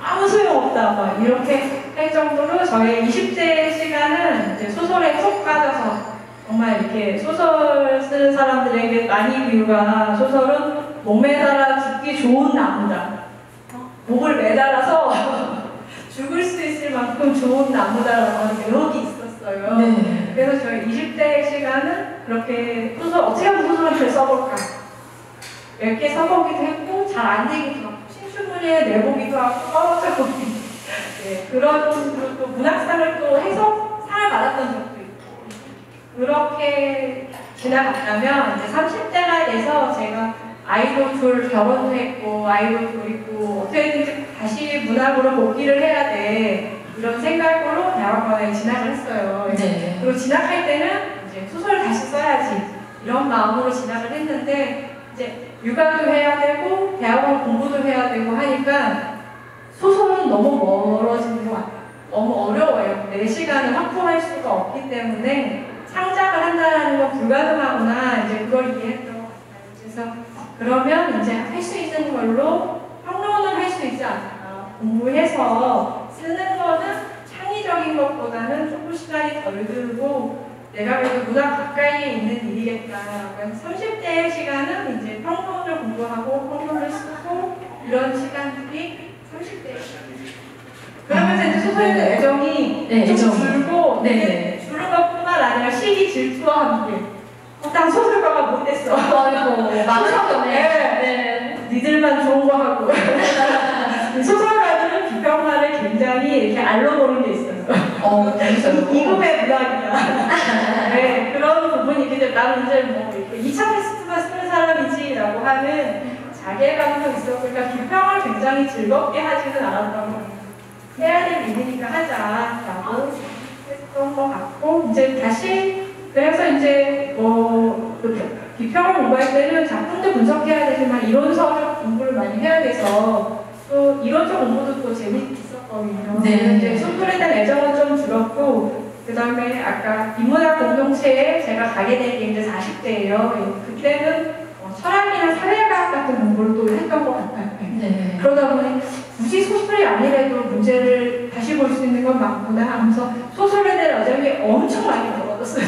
아무 소용없다 막 이렇게 할 정도로 저의 20대 시간은 이제 소설에 푹 빠져서 정말 이렇게 소설 쓰는 사람들에게 많이 비유가 소설은 목에 달아 죽기 좋은 나무다. 목을 매달아서 죽을 수 있을 만큼 좋은 나무다라고 하는 대목이 있었어요. 네. 그래서 저희 20대 시간은 그렇게 소설, 어떻게 하면 소설을 잘 써볼까? 몇 개 써보기도 했고, 잘 안 되기도 하고, 신춘문예에 내보기도 하고, 떨어져보기도 하고, 네, 그런, 그리고 또 문학상을 또 해서 상을 받았던 적도 있고, 그렇게 지나갔다면, 이제 30대가 돼서 제가 아이도 둘 결혼도 했고, 아이도 둘 있고, 어떻게든지 다시 문학으로 복귀를 해야 돼. 이런 생각으로 대학원에 진학을 했어요. 네. 그리고 진학할 때는 이제 소설을 다시 써야지. 이런 마음으로 진학을 했는데, 이제 육아도 해야 되고, 대학원 공부도 해야 되고 하니까 소설은 너무 멀어지는 것 같아요. 너무 어려워요. 내 시간을 확보할 수가 없기 때문에 창작을 한다는 건 불가능하구나. 이제 그걸 이해했던 것 같아요. 그래서 그러면 이제 할 수 있는 걸로 평론을 할 수 있지 않을까. 공부해서 쓰는 거는 창의적인 것보다는 조금 시간이 덜 들고 내가 그래도 문학 가까이에 있는 일이겠다라고 해서 30대의 시간은 이제 평론을 공부하고 평론을 쓰고 이런 시간들이 30대의 시간이에요. 그러면서 이제 소설에 대한 애정이 네, 좀 애정. 줄고 네. 줄은 것뿐만 아니라 시기 질투와 함께 난 소설가가 못 됐어. 아이고, 망설였네. 네. 니들만 좋은 거 하고. 소설가들은 비평가를 굉장히 이렇게 알려보는 게 있어요. 이급의 문학이다. 네, 그런 부분이 있기 때문에 나는 이제 뭐 2차 테스트만 쓰는 사람이지라고 하는 자괴감도 있었고, 그러니까 비평을 굉장히 즐겁게 하지는 않았던 거예요. 해야 될 일이니까 하자라고 했던 것 같고, 이제 다시 그래서 이제 비평을 공부할 때는 작품도 분석해야 되지만 이론서적 공부를 많이 해야 돼서 또 이론적 공부도 또 재밌었거든요. 네. 이제 소설에 대한 애정은 좀 줄었고 그 다음에 아까 인문학 공동체에 제가 가게 된 게 이제 40대예요. 그때는 철학이나 사회과학 같은 공부를 또 했던 것 같아요. 네. 그러다 보니 굳이 소설이 아니래도 문제를 다시 볼 수 있는 건 많구나 하면서 소설에 대한 애정이 엄청 많이 벌어졌어요.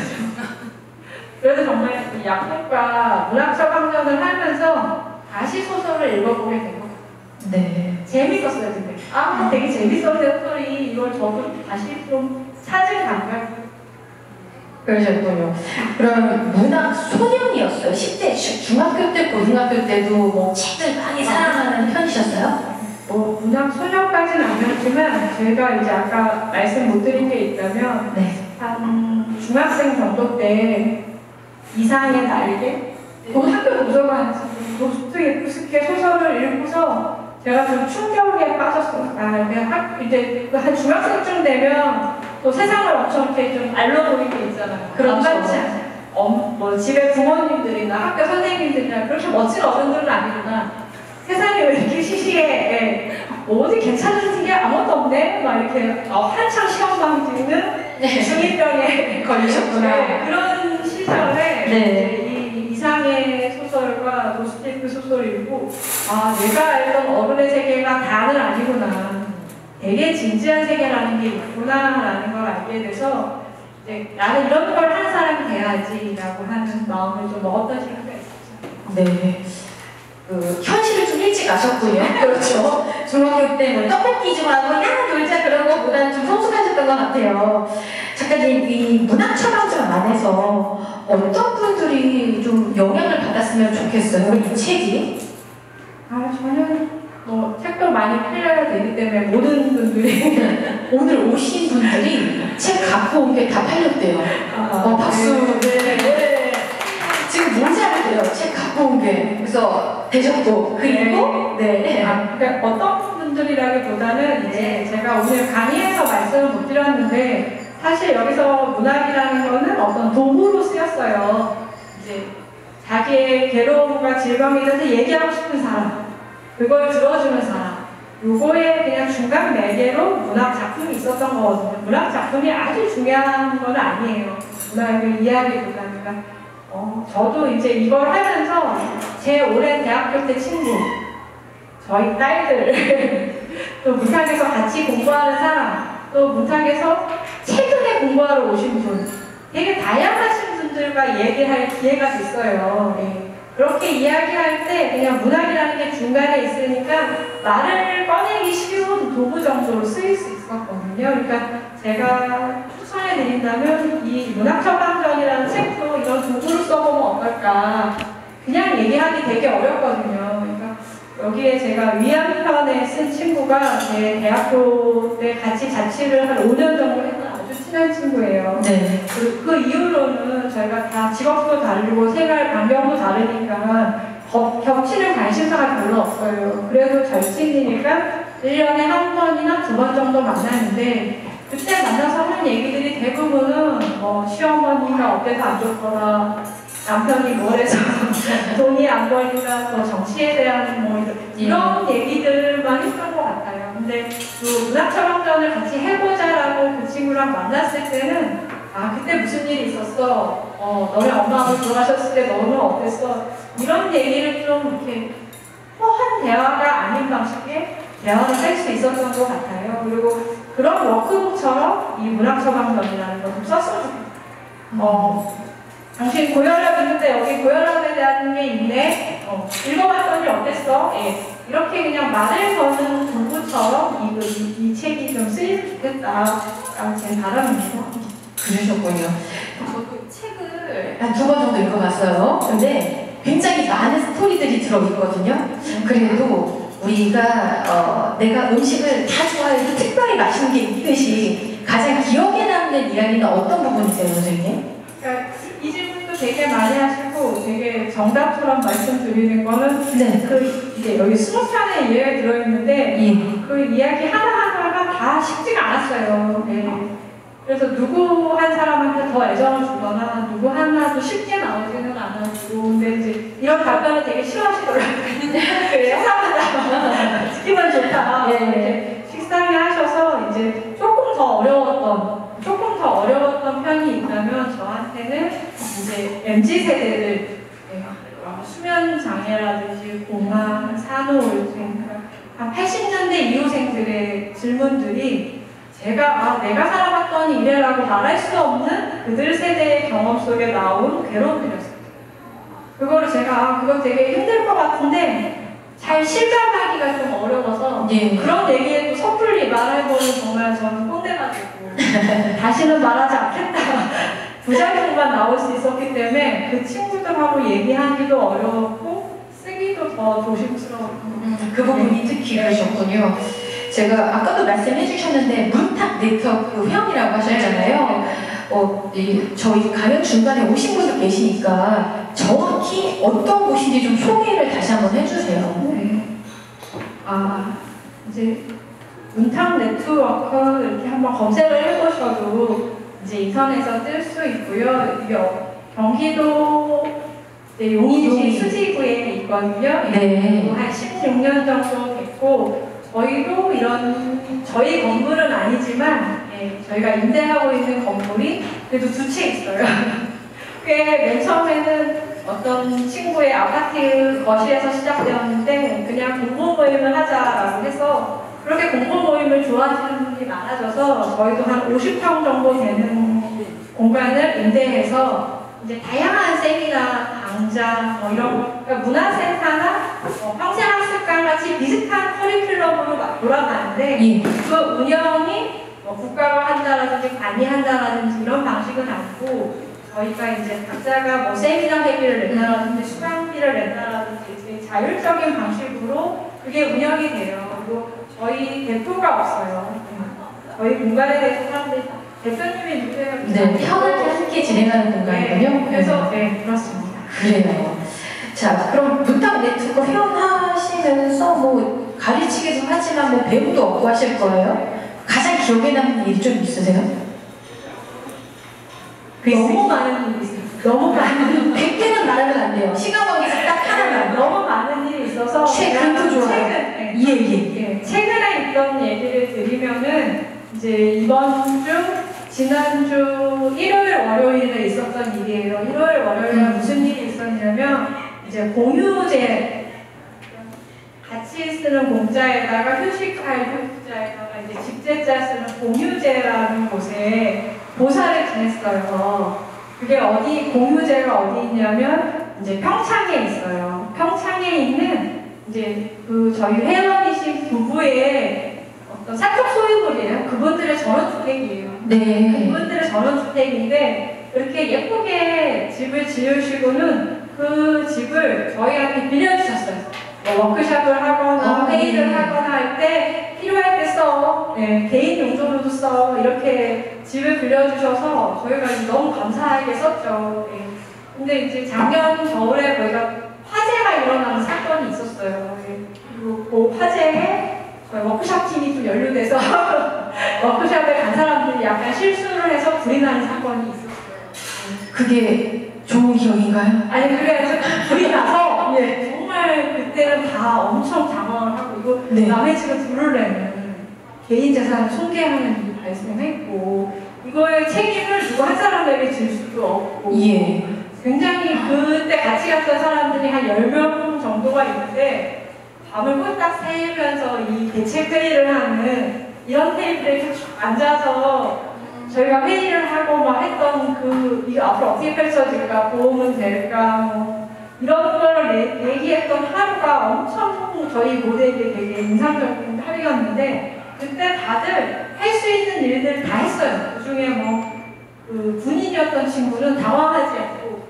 그래서 정말 이 약국과 문학 처방전을 하면서 다시 소설을 읽어보게 된 것 같아요. 네. 재밌었어요, 근데. 되게 재밌었는데 소설이 이걸 저도 다시 좀 찾은 감각이. 그러셨군요. 그럼 문학 소년이었어요. 10대, 중학교 때, 고등학교 때도 뭐 책을 많이 사랑하는 편이셨어요? 문학 소녀까지는 아니었지만 제가 이제 아까 말씀 못 드린 게 있다면 네. 한 중학생 정도 때 이상의 날개? 학교 도서관에서 되게 그렇게 소설을 읽고서 제가 좀 충격에 빠졌어요. 이제 한 중학생쯤 되면 또 세상을 엄청 이렇게 좀 알려보는 게 있잖아요. 그렇죠. 만만치 않아요. 집에 부모님들이나 학교 선생님들이나 그렇게 멋진 어른들은 아니구나. 세상이 왜 이렇게 시시해? 어디 괜찮은 게 아무것도 없네? 막 이렇게 한창 시험방 찍는 중2병에 걸리셨구나. 네, 그런 시절에 네. 이 이상의 소설과 노스테이크 소설을 읽고 내가 알던 어른의 세계가 다는 아니구나. 되게 진지한 세계라는 게 있구나라는 걸 알게 돼서 이제 나는 이런 걸 하는 사람이 돼야지라고 하는 마음을 좀 먹었던 시기가 있었죠. 네. 현실을 좀 일찍 아셨군요. 그렇죠. 중학교 때 뭐 떡볶이 좀 하고 야 놀자 그런 것보다는 좀 성숙하셨던 것 같아요. 작가님, 이 문학 처방전 안에서 어떤 분들이 좀 영향을 받았으면 좋겠어요? 이 책이? 저는 뭐 책도 많이 팔려야 되기 때문에 모든 분들이 오늘 오신 분들이 책 갖고 온 게 다 팔렸대요. 박수. 네. 지금 모자를 돼요. 책 갖고 온 게. 그래서 대접도. 그리고, 네. 그러니까 어떤 분들이라기보다는 이제 제가 오늘 강의에서 말씀을 못 드렸는데 사실 여기서 문학이라는 거는 어떤 도구로 쓰였어요. 이제 자기의 괴로움과 질병에 대해서 얘기하고 싶은 사람, 그걸 들어주는 사람, 요거에 그냥 중간 매개로 문학 작품이 있었던 거거든요. 문학 작품이 아주 중요한 건 아니에요. 문학을 이해하기보다는. 저도 이제 이걸 하면서 제 오랜 대학교 때 친구, 저희 딸들, 또 문학에서 같이 공부하는 사람, 또 문학에서 최근에 공부하러 오신 분, 되게 다양하신 분들과 얘기할 기회가 있어요. 그렇게 이야기할 때 그냥 문학이라는 게 중간에 있으니까 말을 꺼내기 쉬운 도구 정도로 쓰일 수 있었거든요. 그러니까 제가 추천해 드린다면 이 문학처방전이라는 책도 이런 도구를 써보면 어떨까. 그냥 얘기하기 되게 어렵거든요. 그러니까 여기에 제가 위안편에 쓴 친구가 제 대학교 때 같이 자취를 한 5년 정도 했던 아주 친한 친구예요. 네. 그 이후로는 저희가 다 직업도 다르고 생활 반경도 다르니까 겹치는 관심사가 별로 없어요. 그래도 절친이니까 1년에 한 번이나 2번 정도 만나는데 그때 만나서 하는 얘기들이 대부분은 시어머니가 어때서 안 좋더라, 남편이 뭘 해서 돈이 안 벌니까 또 정치에 대한 뭐 이런 얘기들만 했던 것 같아요. 근데 그 문학처방전을 같이 해보자라고 그 친구랑 만났을 때는 그때 무슨 일이 있었어? 너네 엄마가 돌아가셨을 때 너는 어땠어? 이런 얘기를 좀 이렇게 허한 대화가 아닌 방식의 대화를 할 수 있었던 것 같아요. 그리고 그런 워크북처럼 이 문학처방전이라는 걸 좀 썼으면 좋겠어요. 당신 고혈압 있는데 여기 고혈압에 대한 게 있네. 읽어봤더니 어땠어? 이렇게 그냥 말을 거는 도구처럼 이 책이 좀 쓰이면 좋겠다라는 제 바람입니다. 그러셨군요. 저도 책을 한 2번 정도 읽어봤어요. 근데 굉장히 많은 스토리들이 들어있거든요. 그래도 우리가 내가 음식을 다 좋아해도 특별히 맛있는 게 있듯이 가장 기억에 남는 이야기는 어떤 부분이세요, 선생님? 그러니까 이 질문도 되게 많이 하시고 되게 정답처럼 말씀드리는 거는 네. 이제 여기 20편의 이야기가 들어있는데 그 이야기 하나하나가 다 쉽지가 않았어요. 그래서 누구 한 사람한테 더 애정을 주거나 누구 하나도 쉽게 나오지는 않았고, 근데 이제 이런 답변을 되게 싫어하시더라고요. 식상하다. 듣기만 좋다. 이렇게 식상해 하셔서 이제 조금 더 어려웠던 편이 있다면 저한테는 이제 MZ세대들, 수면 장애라든지 공황, 산후우울증, 한 80년대 이후생들의 질문들이 제가 내가 살아봤더니 이래라고 말할 수 없는 그들 세대의 경험 속에 나온 괴로움이었어요. 그거를 제가 그거 되게 힘들 것 같은데 잘 실감하기가 좀 어려워서 그런 얘기에 또 섣불리 말해보는 정말 저는 꼰대가지고 다시는 말하지 않겠다. 부작용만 나올 수 있었기 때문에 그 친구들하고 얘기하기도 어려웠고 쓰기도 더 조심스러웠고 그 부분이 특히 그러셨군요. 제가 아까도 말씀해 주셨는데 문탁 네트워크 회원이라고 하셨잖아요. 저희 강연 중간에 오신 분들 계시니까 정확히 어떤 곳인지 좀 소개를 다시 한번 해주세요. 네. 이제 문탁 네트워크 이렇게 한번 검색을 해보셔도 이제 인터넷에서 뜰 수 있고요. 이게 경기도 용인시 수지구에 있거든요. 네. 한 16년 정도 됐고 저희도 저희 건물은 아니지만 저희가 임대하고 있는 건물이 그래도 2채 있어요. 맨 처음에는 어떤 친구의 아파트 거실에서 시작되었는데 그냥 공부 모임을 하자라고 해서 그렇게 공부 모임을 좋아하시는 분이 많아져서 저희도 한 50평 정도 되는 공간을 임대해서 이제 다양한 세미나, 강좌 이런 그러니까 문화센터나 평생학습관 같이 같이 비슷한 커리큘럼으로 막 돌아가는데 예. 그 운영이 뭐 국가가 한다라든지 관이 한다라든지 이런 방식은 아니고 저희가 이제 각자가 뭐 세미나 회비를 낸다라든지 수강비를 낸다라든지 이제 자율적인 방식으로 그게 운영이 돼요. 그리고 저희 대표가 없어요. 저희 공간에 대해서 사람들이 대표님이 누구예요? 네, 편하게 함께 진행하는 공간이군요. 네, 그래서 네, 그렇습니다. 그래요. 자, 그럼 문탁 네트워크 회원하시면서 뭐 가르치기도 하지만 뭐 배우도 얻고 하실 거예요? 가장 기억에 남는 일이 좀 있으세요? 너무 많은 일이 있어요. 너무 많은 100개는 말하면 안 돼요. 시간 관계상 딱 하나만. 너무 많은 일이 있어서 최근도 좋아요. 최근, 예. 최근에 있던 얘기를 드리면은 이제 이번 주, 지난주 일요일, 월요일에 있었던 일이에요. 일요일, 월요일에 무슨 일이 있었냐면 이제 공유제 같이 쓰는 공자에다가 휴식할 휴자에다가 이제 집제자 쓰는 공유제라는 곳에 보살을 지냈어요. 그게 어디 공유제가 어디 있냐면 이제 평창에 있어요. 평창에 있는 이제 그 저희 회원이신 부부의 어떤 사적 소유물이에요. 그분들의 전원주택이에요. 네. 그분들의 전원주택인데 이렇게 예쁘게 집을 지으시고는 그 집을 저희한테 빌려주셨어요. 뭐 워크숍을 하거나 회의를 하거나 할 때 필요할 때 써. 네, 개인 용도로도 써. 이렇게 집을 빌려주셔서 저희가 너무 감사하게 썼죠. 네. 근데 이제 작년 겨울에 저희가 화재가 일어나는 사건이 있었어요. 네. 그리고 그 화재에 저희 워크숍 팀이 좀 연루돼서 워크숍에 간 사람들이 약간 실수를 해서 불이 나는 사건이 있었어요. 그게 좋은 기억인가요? 아니 그게 아니라 불이 나서 정말 그때는 다 엄청 당황을 하고 이거 네. 남의 집을 부르려면 개인 재산을 손괴하는 일이 발생했고 이거의 책임을 누구 한 사람에게 질 수도 없고 예. 굉장히 그때 같이 갔던 사람들이 한 10명 정도가 있는데 밤을 꼴딱 새면서 이 대책회의를 하는 이런 테이블에 쭉 앉아서 저희가 회의를 하고 막 했던 이거 앞으로 어떻게 펼쳐질까, 보험은 될까, 뭐 이런 걸 얘기했던 하루가 엄청 저희 모두에게 되게 인상적인 하루였는데 그때 다들 할 수 있는 일들 다 했어요. 그 중에 그 군인이었던 친구는 당황하지 않고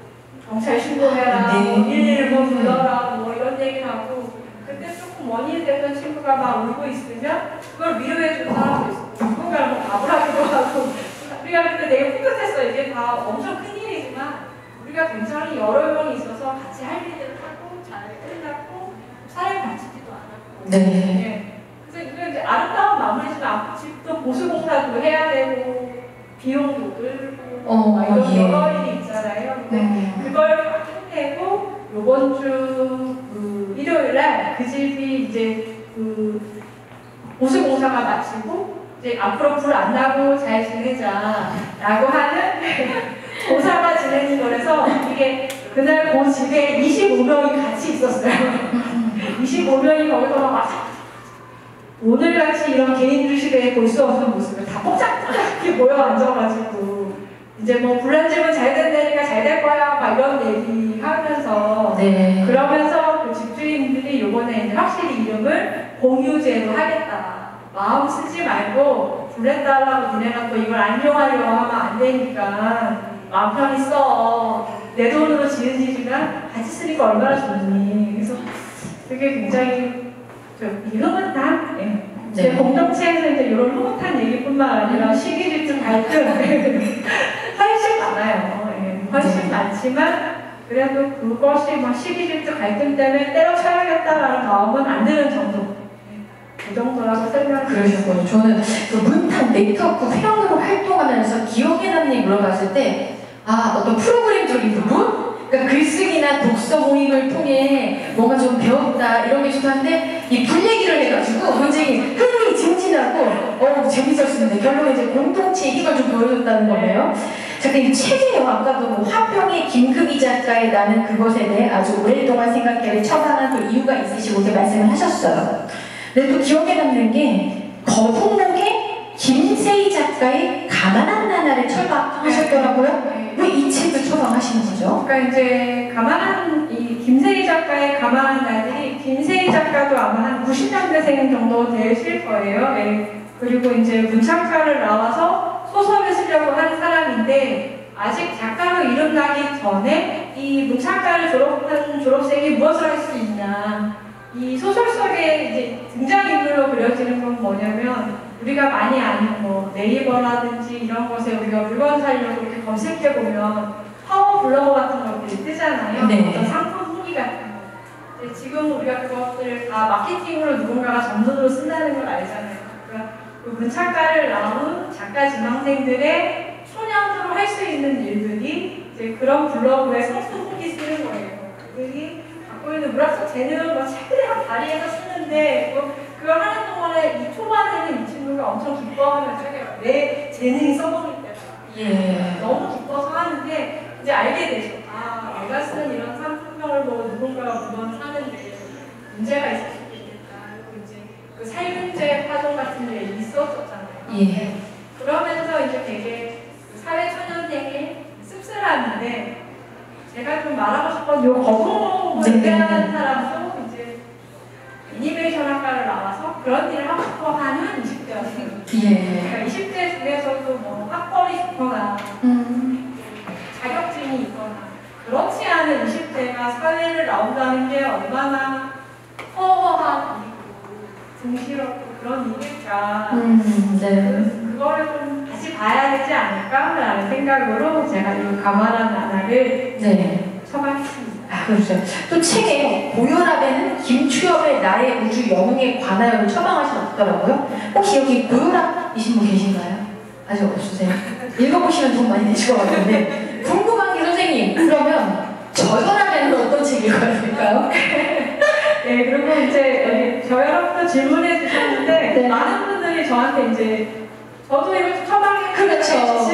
경찰 신고해라, 네. 119 불러라, 뭐 이런 얘기를 하고 그때 조금 원인이 됐던 친구가 막 울고 있으면 그걸 위로해주는 사람도 있었고 누군가 뭐 밥을 하기도 하고 우리가 그때 되게 뿌듯했어요. 이게 다 엄청 큰 일이지만 우리가 굉장히 여러 명이 있어서 같이 할 일들을 하고 잘 끝났고 사람이 다치지도 않았고 네. 그래서 이게 이제 아름다운 마무리지만 집도 보수공사도 해야 되고 비용도 들고 막 이런 예. 여러 일이 있잖아요. 근데 그걸 끝내고 요번 주 일요일날 그 집이 이제 보수공사가 마치고 이제 앞으로 불 안 나고 잘 지내자라고 하는 공사가 진행인 거라서 이게 그날 그 집에 25명이 같이 있었어요. 25명이 거기서 막 오늘같이 이런 개인 주식에 볼 수 없는 모습을 다 뽀짝뽀짝 모여 앉아가지고 이제 뭐 불난집은 잘 된다니까 잘 될 거야 막 이런 얘기 하면서 네. 그러면서 그 집주인들이 요번에 이제 확실히 이름을 공유제로 하겠다. 마음 쓰지 말고 불냈달라고 니네가 또 이걸 안 이용하려고 하면 안 되니까 마음 편히 써. 내 돈으로 지은 집이나 같이 쓰니까 얼마나 좋니. 그래서 되게 굉장히 이 흐뭇한 제 공동체에서 이제 이런 흐뭇한 얘기뿐만 아니라 시기 질투 갈등 훨씬 많아요. 훨씬 많지만 그래도 그것이 막 시기 질투 갈등 때문에 때려쳐야겠다라는 마음은 안 드는 정도. 그 정도라고 설명을 그러셨군요. 저는 그 문탁 네트워크 회원으로 활동하면서 기억에 남는 얘기 물어봤을 때 어떤 프로그램적인 부분? 그러니까 글쓰기나 독서 모임을 통해 뭔가 좀 배웠다 이런 게 좋다는데 이 불 얘기를 해가지고 굉장히 흥미진진하고 재밌었는데 결국에 이제 공동체의 힘을 좀 보여줬다는 거네요. 자, 그 책에요. 아까도 뭐 화평의 김금희 작가의 나는 그것에 대해 아주 오랫동안 생각해 처방한 또 이유가 있으시고 이렇게 말씀을 하셨어요. 근데 또 기억에 남는 게 거북목의 김세희 작가의 가만한 나날을 처방하셨더라고요. 왜 이 책을 처방하시는 거죠? 그러니까 이제 이 김세희 작가의 가만한 날들이 김세희 작가도 아마 한 90년대생 정도 되실 거예요. 네. 그리고 이제 문창가를 나와서 소설을 쓰려고 하는 사람인데 아직 작가로 이름나기 전에 이 문창가를 졸업한 졸업생이 무엇을 할 수 있나, 이 소설 속에 이제 등장인물로 그려지는 건 뭐냐면 우리가 많이 아는 뭐 네이버라든지 이런 곳에 우리가 물건 사려고 이렇게 검색해보면 파워 블로거 같은 것들이 뜨잖아요. 네. 어떤 상품 후기 같은 거. 근데 지금 우리가 그것들을 다 마케팅으로 누군가가 전문으로 쓴다는 걸 알잖아요. 그러니까 그 문창가를 나온 작가 지망생들의 초년으로 할 수 있는 일들이 이제 그런 블로그에 상품 후기 쓰는 거예요. 그들이 갖고 있는 문학적 재능을 막 최대한 발휘해서 쓰는데 그걸 하는 동안에 이 초반에는 이 친구가 엄청 기뻐하면서 내 재능이 써보기 때문에 예. 너무 기뻐서 하는데 이제 알게 되죠. 아, 내가 쓴 이런 상품명을 보고 누군가가 물건 사는데 문제가 있을 수도 있겠다. 그리고 이제 그 살균제 파동 같은 게 있었었잖아요. 예. 그러면서 이제 되게 사회초년생의 씁쓸한데 제가 좀 말하고 싶은 요 거북목을 대하는 사람도 이제 애니메이션 학과를 나와서 그런 일을 하고 싶어 하는 20대였어요. 예. 그러니까 20대 중에서도 뭐 학벌이 좋거나 자격증이 있거나 그렇지 않은 20대가 사회를 나온다는 게 얼마나 허허한 일이고 등시럽고 그런 일일까. 네. 그거를 좀 다시 봐야 되지 않을까라는 생각으로 제가 이 가마라는 하나를 네. 처방했습니다. 아, 그렇죠. 또 책에 고혈압에는 김추엽의 나의 우주 영웅에 관하여를 처방하셨더라고요. 혹시 여기 고혈압이신 분 계신가요? 아직 없으세요? 읽어보시면 돈 많이 내실 것 같은데 궁금한 게 선생님, 그러면 저혈압에는 어떤 책이 읽어야 네, 그리고 이제 저혈압도 질문해 주셨는데 네. 많은 분들이 저한테 이제 저도 이거 처방해 그렇죠.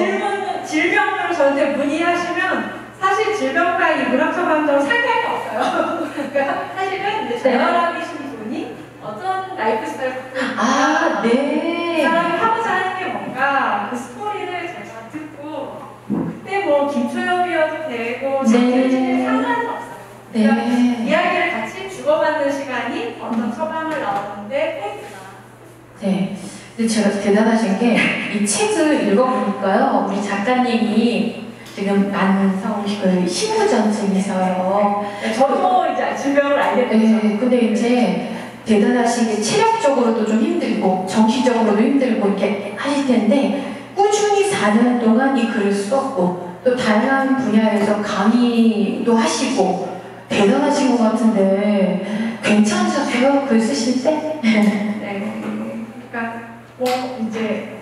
질병으로 저한테 문의하시면 사실 질병과 이 문학 처방전 상관이 없어요. 그러니까 사실은 이제 저혈압이신 분이 어떤 라이프 스타일을 갖고 있는가, 아, 이 네. 사람이 하고자 하는 게 뭔가 그 스토리를 제가 듣고 그때 뭐 김초엽이어도 되고 장철진이 상관은 없어요. 그러니까 네. 이야기를 같이 주고받는 시간이 어떤 처방을 나오는데 포인트다. 네. 근데 제가 대단하신 게 이 책을 읽어보니까요, 우리 작가님이 지금 만성그 심부전증이세요. 저도 이제 질병을 알게 됐죠. 네, 근데 이제 대단하신 게 체력적으로도 좀 힘들고 정신적으로도 힘들고 이렇게 하실 텐데 꾸준히 4년 동안 이 글을 썼고 또 다양한 분야에서 강의도 하시고 대단하신 것 같은데 괜찮으셨어요? 글 쓰실 때? 네. 그러니까 뭐 이제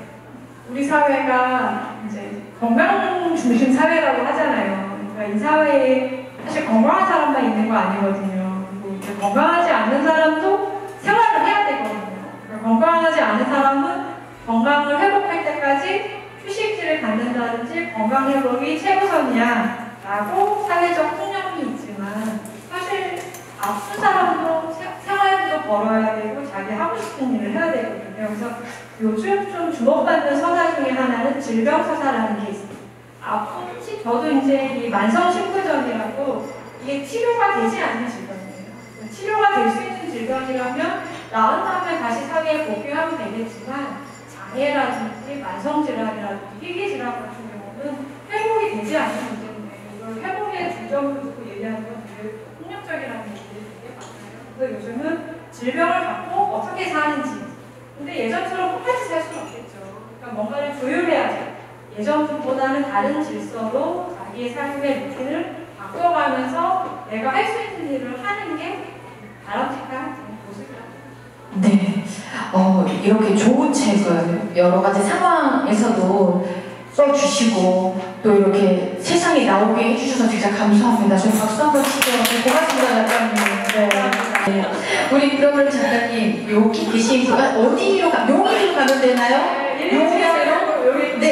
우리 사회가 이제 건강 중심 사회라고 하잖아요. 그러니까 이 사회에 사실 건강한 사람만 있는 거 아니거든요. 그리고 이제 건강하지 않는 사람도 생활을 해야 되거든요. 그러니까 건강하지 않은 사람은 건강을 회복할 때까지 휴식지를 갖는다든지 건강 회복이 최우선이야라고 사회적 통념이 있지만 사실 아픈 사람도 생활비도 벌어야 되고 자기 하고 싶은 일을 해야 되거든요. 그래서 요즘 좀 주목받는 서사 중에 하나는 질병 서사라는 게 있어요. 아픈지 저도 이제 이 만성 심부전이라고 이게 치료가 되지 않는 질병이에요. 치료가 될 수 있는 질병이라면 나은 다음에 다시 사회에 복귀하면 되겠지만 장애라든지 만성 질환이라든지 희귀 질환 같은 경우는 회복이 되지 않는 문제인데 이걸 회복에 중점을 두고 얘기하는 건 되게 폭력적이라는 얘기들이 되게 많아요. 그래서 요즘은 질병을 갖고 어떻게 사는지, 근데 예전처럼 똑같이 살 수는 없겠죠. 그러니까 뭔가를 조율해야죠. 예전보다는 다른 질서로 자기의 삶의 루틴을 바꿔가면서 내가 할 수 있는 일을 하는 게 바람직한 모습이라고. 네. 이렇게 좋은 책을 여러 가지 상황에서도 써주시고 또 이렇게 세상에 나오게 해주셔서 진짜 감사합니다. 저희 박수 한번 치고요. 고맙습니다, 작가님. 네. 우리 그러면 작가님 여기 계신 어디로 용인으로 가면 되나요? 용인으로? 여기 네,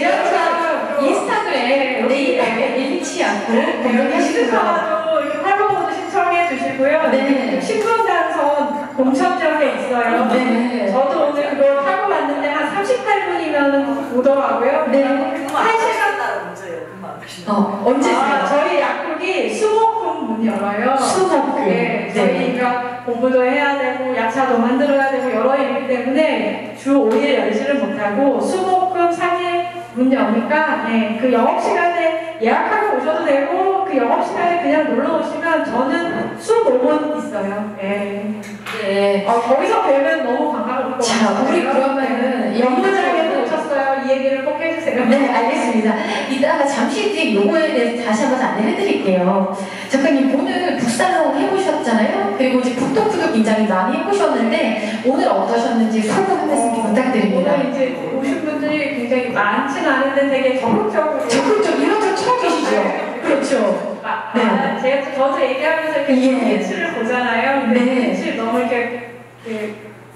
인스타그램 네이버에 잃지 않고 검색하시고요. 이렇게 팔로우도 신청해 주시고요. 네. 신분당선 공천역에 있어요. 네. 저도 오늘 그걸 타고 갔는데 한 38분이면 오더라고요. 네. 3시간 따라 문제예요. 금방. 언제세요? 저희 약국이 수목금 문 열어요. 수목금. 네, 저희가 공부도 해야 되고 약사도 만들어야 되고 여러 일이기 때문에 주 5일 열지를 못하고 수목금 3일 문 여니까 네, 그 영업시간에 예약하고 오셔도 되고 그 영업시간에 그냥 놀러 오시면 저는 수목은 있어요. 네. 네. 거기서 뵈면 너무 반가울 것 자, 같아요. 우리 그러면은 연구장에서 오셨어요. 이 얘기를 꼭 해주세요. 네, 알겠습니다. 이따가 잠시 뒤에 요거에 대해서 다시 한번 안내해 드릴게요. 작가님, 오늘 북살롱 해보셨잖아요? 그리고 이제 북토크도 굉장히 많이 해보셨는데, 오늘 어떠셨는지 소감 한 말씀 부탁드립니다. 오늘 이제 오신 분들이 굉장히 많지는 않은데 되게 적극적으로. 적극적, 이런 적 처음 계시죠? 그렇죠. 저도 얘기하면서 이렇게 눈빛을 보잖아요. 근데 네. 눈빛을 너무 이렇게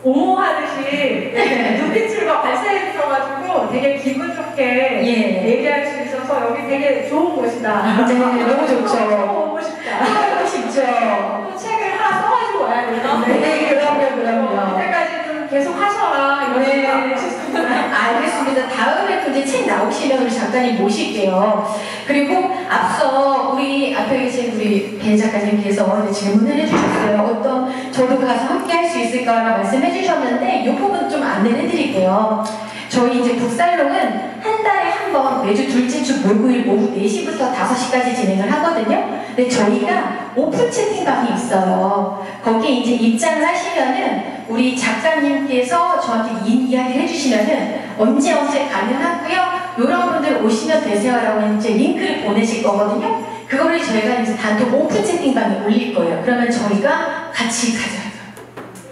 옹호하듯이 눈빛을 막 발사해 주셔가지고 되게 기분 좋게 얘기할 수 있어서 여기 되게 좋은 곳이다. 네, 너무 좋죠. 오고 싶다. 하고 싶죠. 또 책을 하나 써가지고 와야 되는데. 네, 그럼요. 그때까지 좀 계속 하셔라. 이런 네. 생각 하셨습니다. 알겠습니다. 다음에 또 이제 책 나오시면 우리 작가님 모실게요. 그리고 앞서 우리 앞에 계신 우리 배 작가님께서 이제 질문을 해주셨어요. 어떤 저도 가서 함께 할 수 있을까라고 말씀해 주셨는데 이 부분 좀 안내를 해드릴게요. 저희 이제 북살롱은 한 달에 한 번 매주 둘째 주 목요일 오후 4시부터 5시까지 진행을 하거든요. 근데 저희가 오픈 채팅방이 있어요. 거기에 이제 입장을 하시면은 우리 작가님께서 저한테 이야기를 해주시면은 언제 가능하고요. 이런 분들 오시면 되세요라고 이제 링크를 보내실 거거든요. 그거를 저희가 이제 단독 오픈 채팅방에 올릴 거예요. 그러면 저희가 같이 가져요.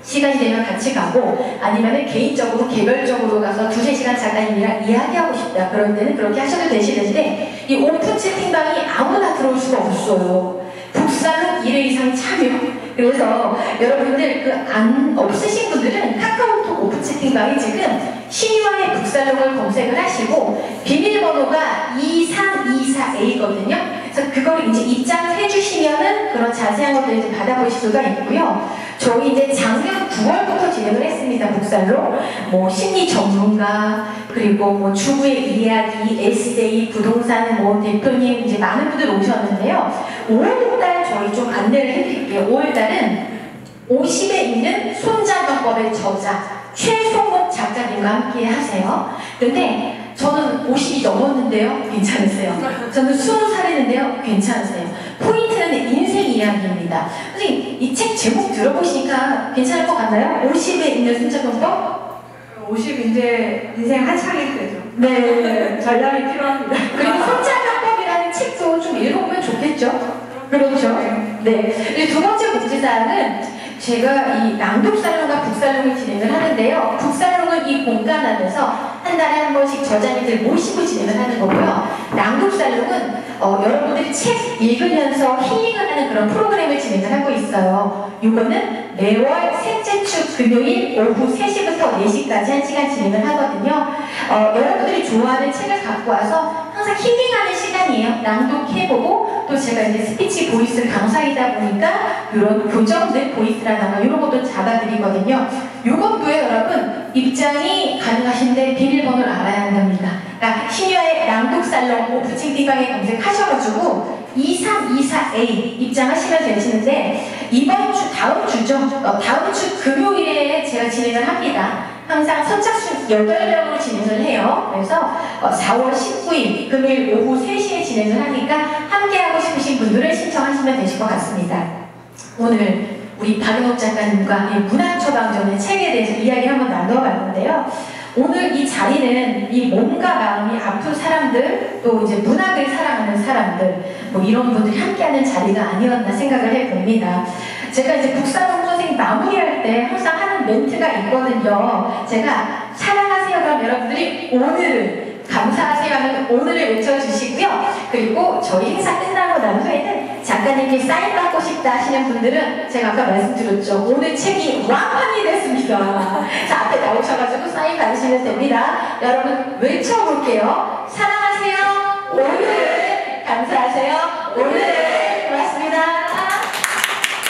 시간이 되면 같이 가고 아니면 개인적으로 개별적으로 가서 2~3시간 작가님이랑 이야기하고 싶다 그럴 때는 그렇게 하셔도 되시는데 이 오픈 채팅방이 아무나 들어올 수가 없어요. 북살롱 1회 이상 참여. 그래서 여러분들 그 안 없으신 분들은 카카오톡 오픈 채팅방에 지금 신유아의 북살롱을 검색을 하시고 비밀번호가 2324A거든요. 그래서 그걸 이제 입장을 해주시면은 그런 자세한 것들을 이제 받아보실 수가 있고요. 저희 이제 작년 9월부터 진행을 했습니다. 북살롱. 뭐 심리 전문가, 그리고 뭐 주부의 이야기, 에세이, 부동산 뭐 대표님 이제 많은 분들 오셨는데요. 5월달 저희 좀 안내를 해드릴게요. 5월달은 50에 있는 손자병법의 저자 최송목 작가님과 함께 하세요. 근데 저는 50이 넘었는데요. 괜찮으세요? 저는 20살이는데요. 괜찮으세요? 포인트는 인생 이야기입니다. 선생님, 이 책 제목 들어보시니까 괜찮을 것 같나요? 50에 있는 손자병법? 50 이제 인생 한창일 때죠. 네. 전략이 필요합니다. 그리고 손자병법이라는 책도 좀 읽어보면 좋겠죠? 그렇죠. 네. 두 번째 문제사항은 제가 이 낭독살롱과 북살롱을 진행을 하는데요. 북살롱은 이 공간 안에서 한 달에 한 번씩 저자님들 모시고 진행을 하는 거고요. 낭독살롱은 여러분들이 책 읽으면서 힐링을 하는 그런 프로그램을 진행을 하고 있어요. 이거는 매월 셋째 주 금요일 오후 3시부터 4시까지 1시간 진행을 하거든요. 여러분들이 좋아하는 책을 갖고 와서 항상 힐링하는 시간이에요. 낭독해보고 또 제가 이제 스피치 보이스 강사이다 보니까 이런 교정들 보이스라던가 이런 것도 잡아드리거든요. 이것도요 여러분 입장이 가능하신데 비밀번호를 알아야 한답니다. 그러니까 신유아의 낭독살롱 오픈 채팅방에 검색하셔가지고 2324A 입장하시면 되시는데 이번 주 다음 주죠. 다음 주 금요일에 제가 진행을 합니다. 항상 선착순 8명으로 진행을 해요. 그래서 4월 19일 금요일 오후 3시에 진행을 하니까 함께하고 싶으신 분들은 신청하시면 되실 것 같습니다. 오늘 우리 박영옥 작가님과 이 문화처방전의 책에 대해서 이야기 한번 나눠봤는데요. 오늘 이 자리는 이 몸과 마음이 아픈 사람들, 또 이제 문학을 사랑하는 사람들, 뭐 이런 분들이 함께하는 자리가 아니었나 생각을 해봅니다. 제가 이제 북살롱 선생님 마무리할 때 항상 하는 멘트가 있거든요. 제가 사랑하세요 그럼 여러분들이 오늘을 감사하세요 하는 오늘을 외쳐주시고요. 그리고 저희 행사 끝나고 난 후에는 작가님께 사인 받고 싶다 하시는 분들은 제가 아까 말씀드렸죠. 오늘 책이 완판이 됐습니다. 자, 앞에 나오셔가지고 사인 받으시면 됩니다. 여러분 외쳐볼게요. 사랑하세요. 오늘 감사하세요. 오늘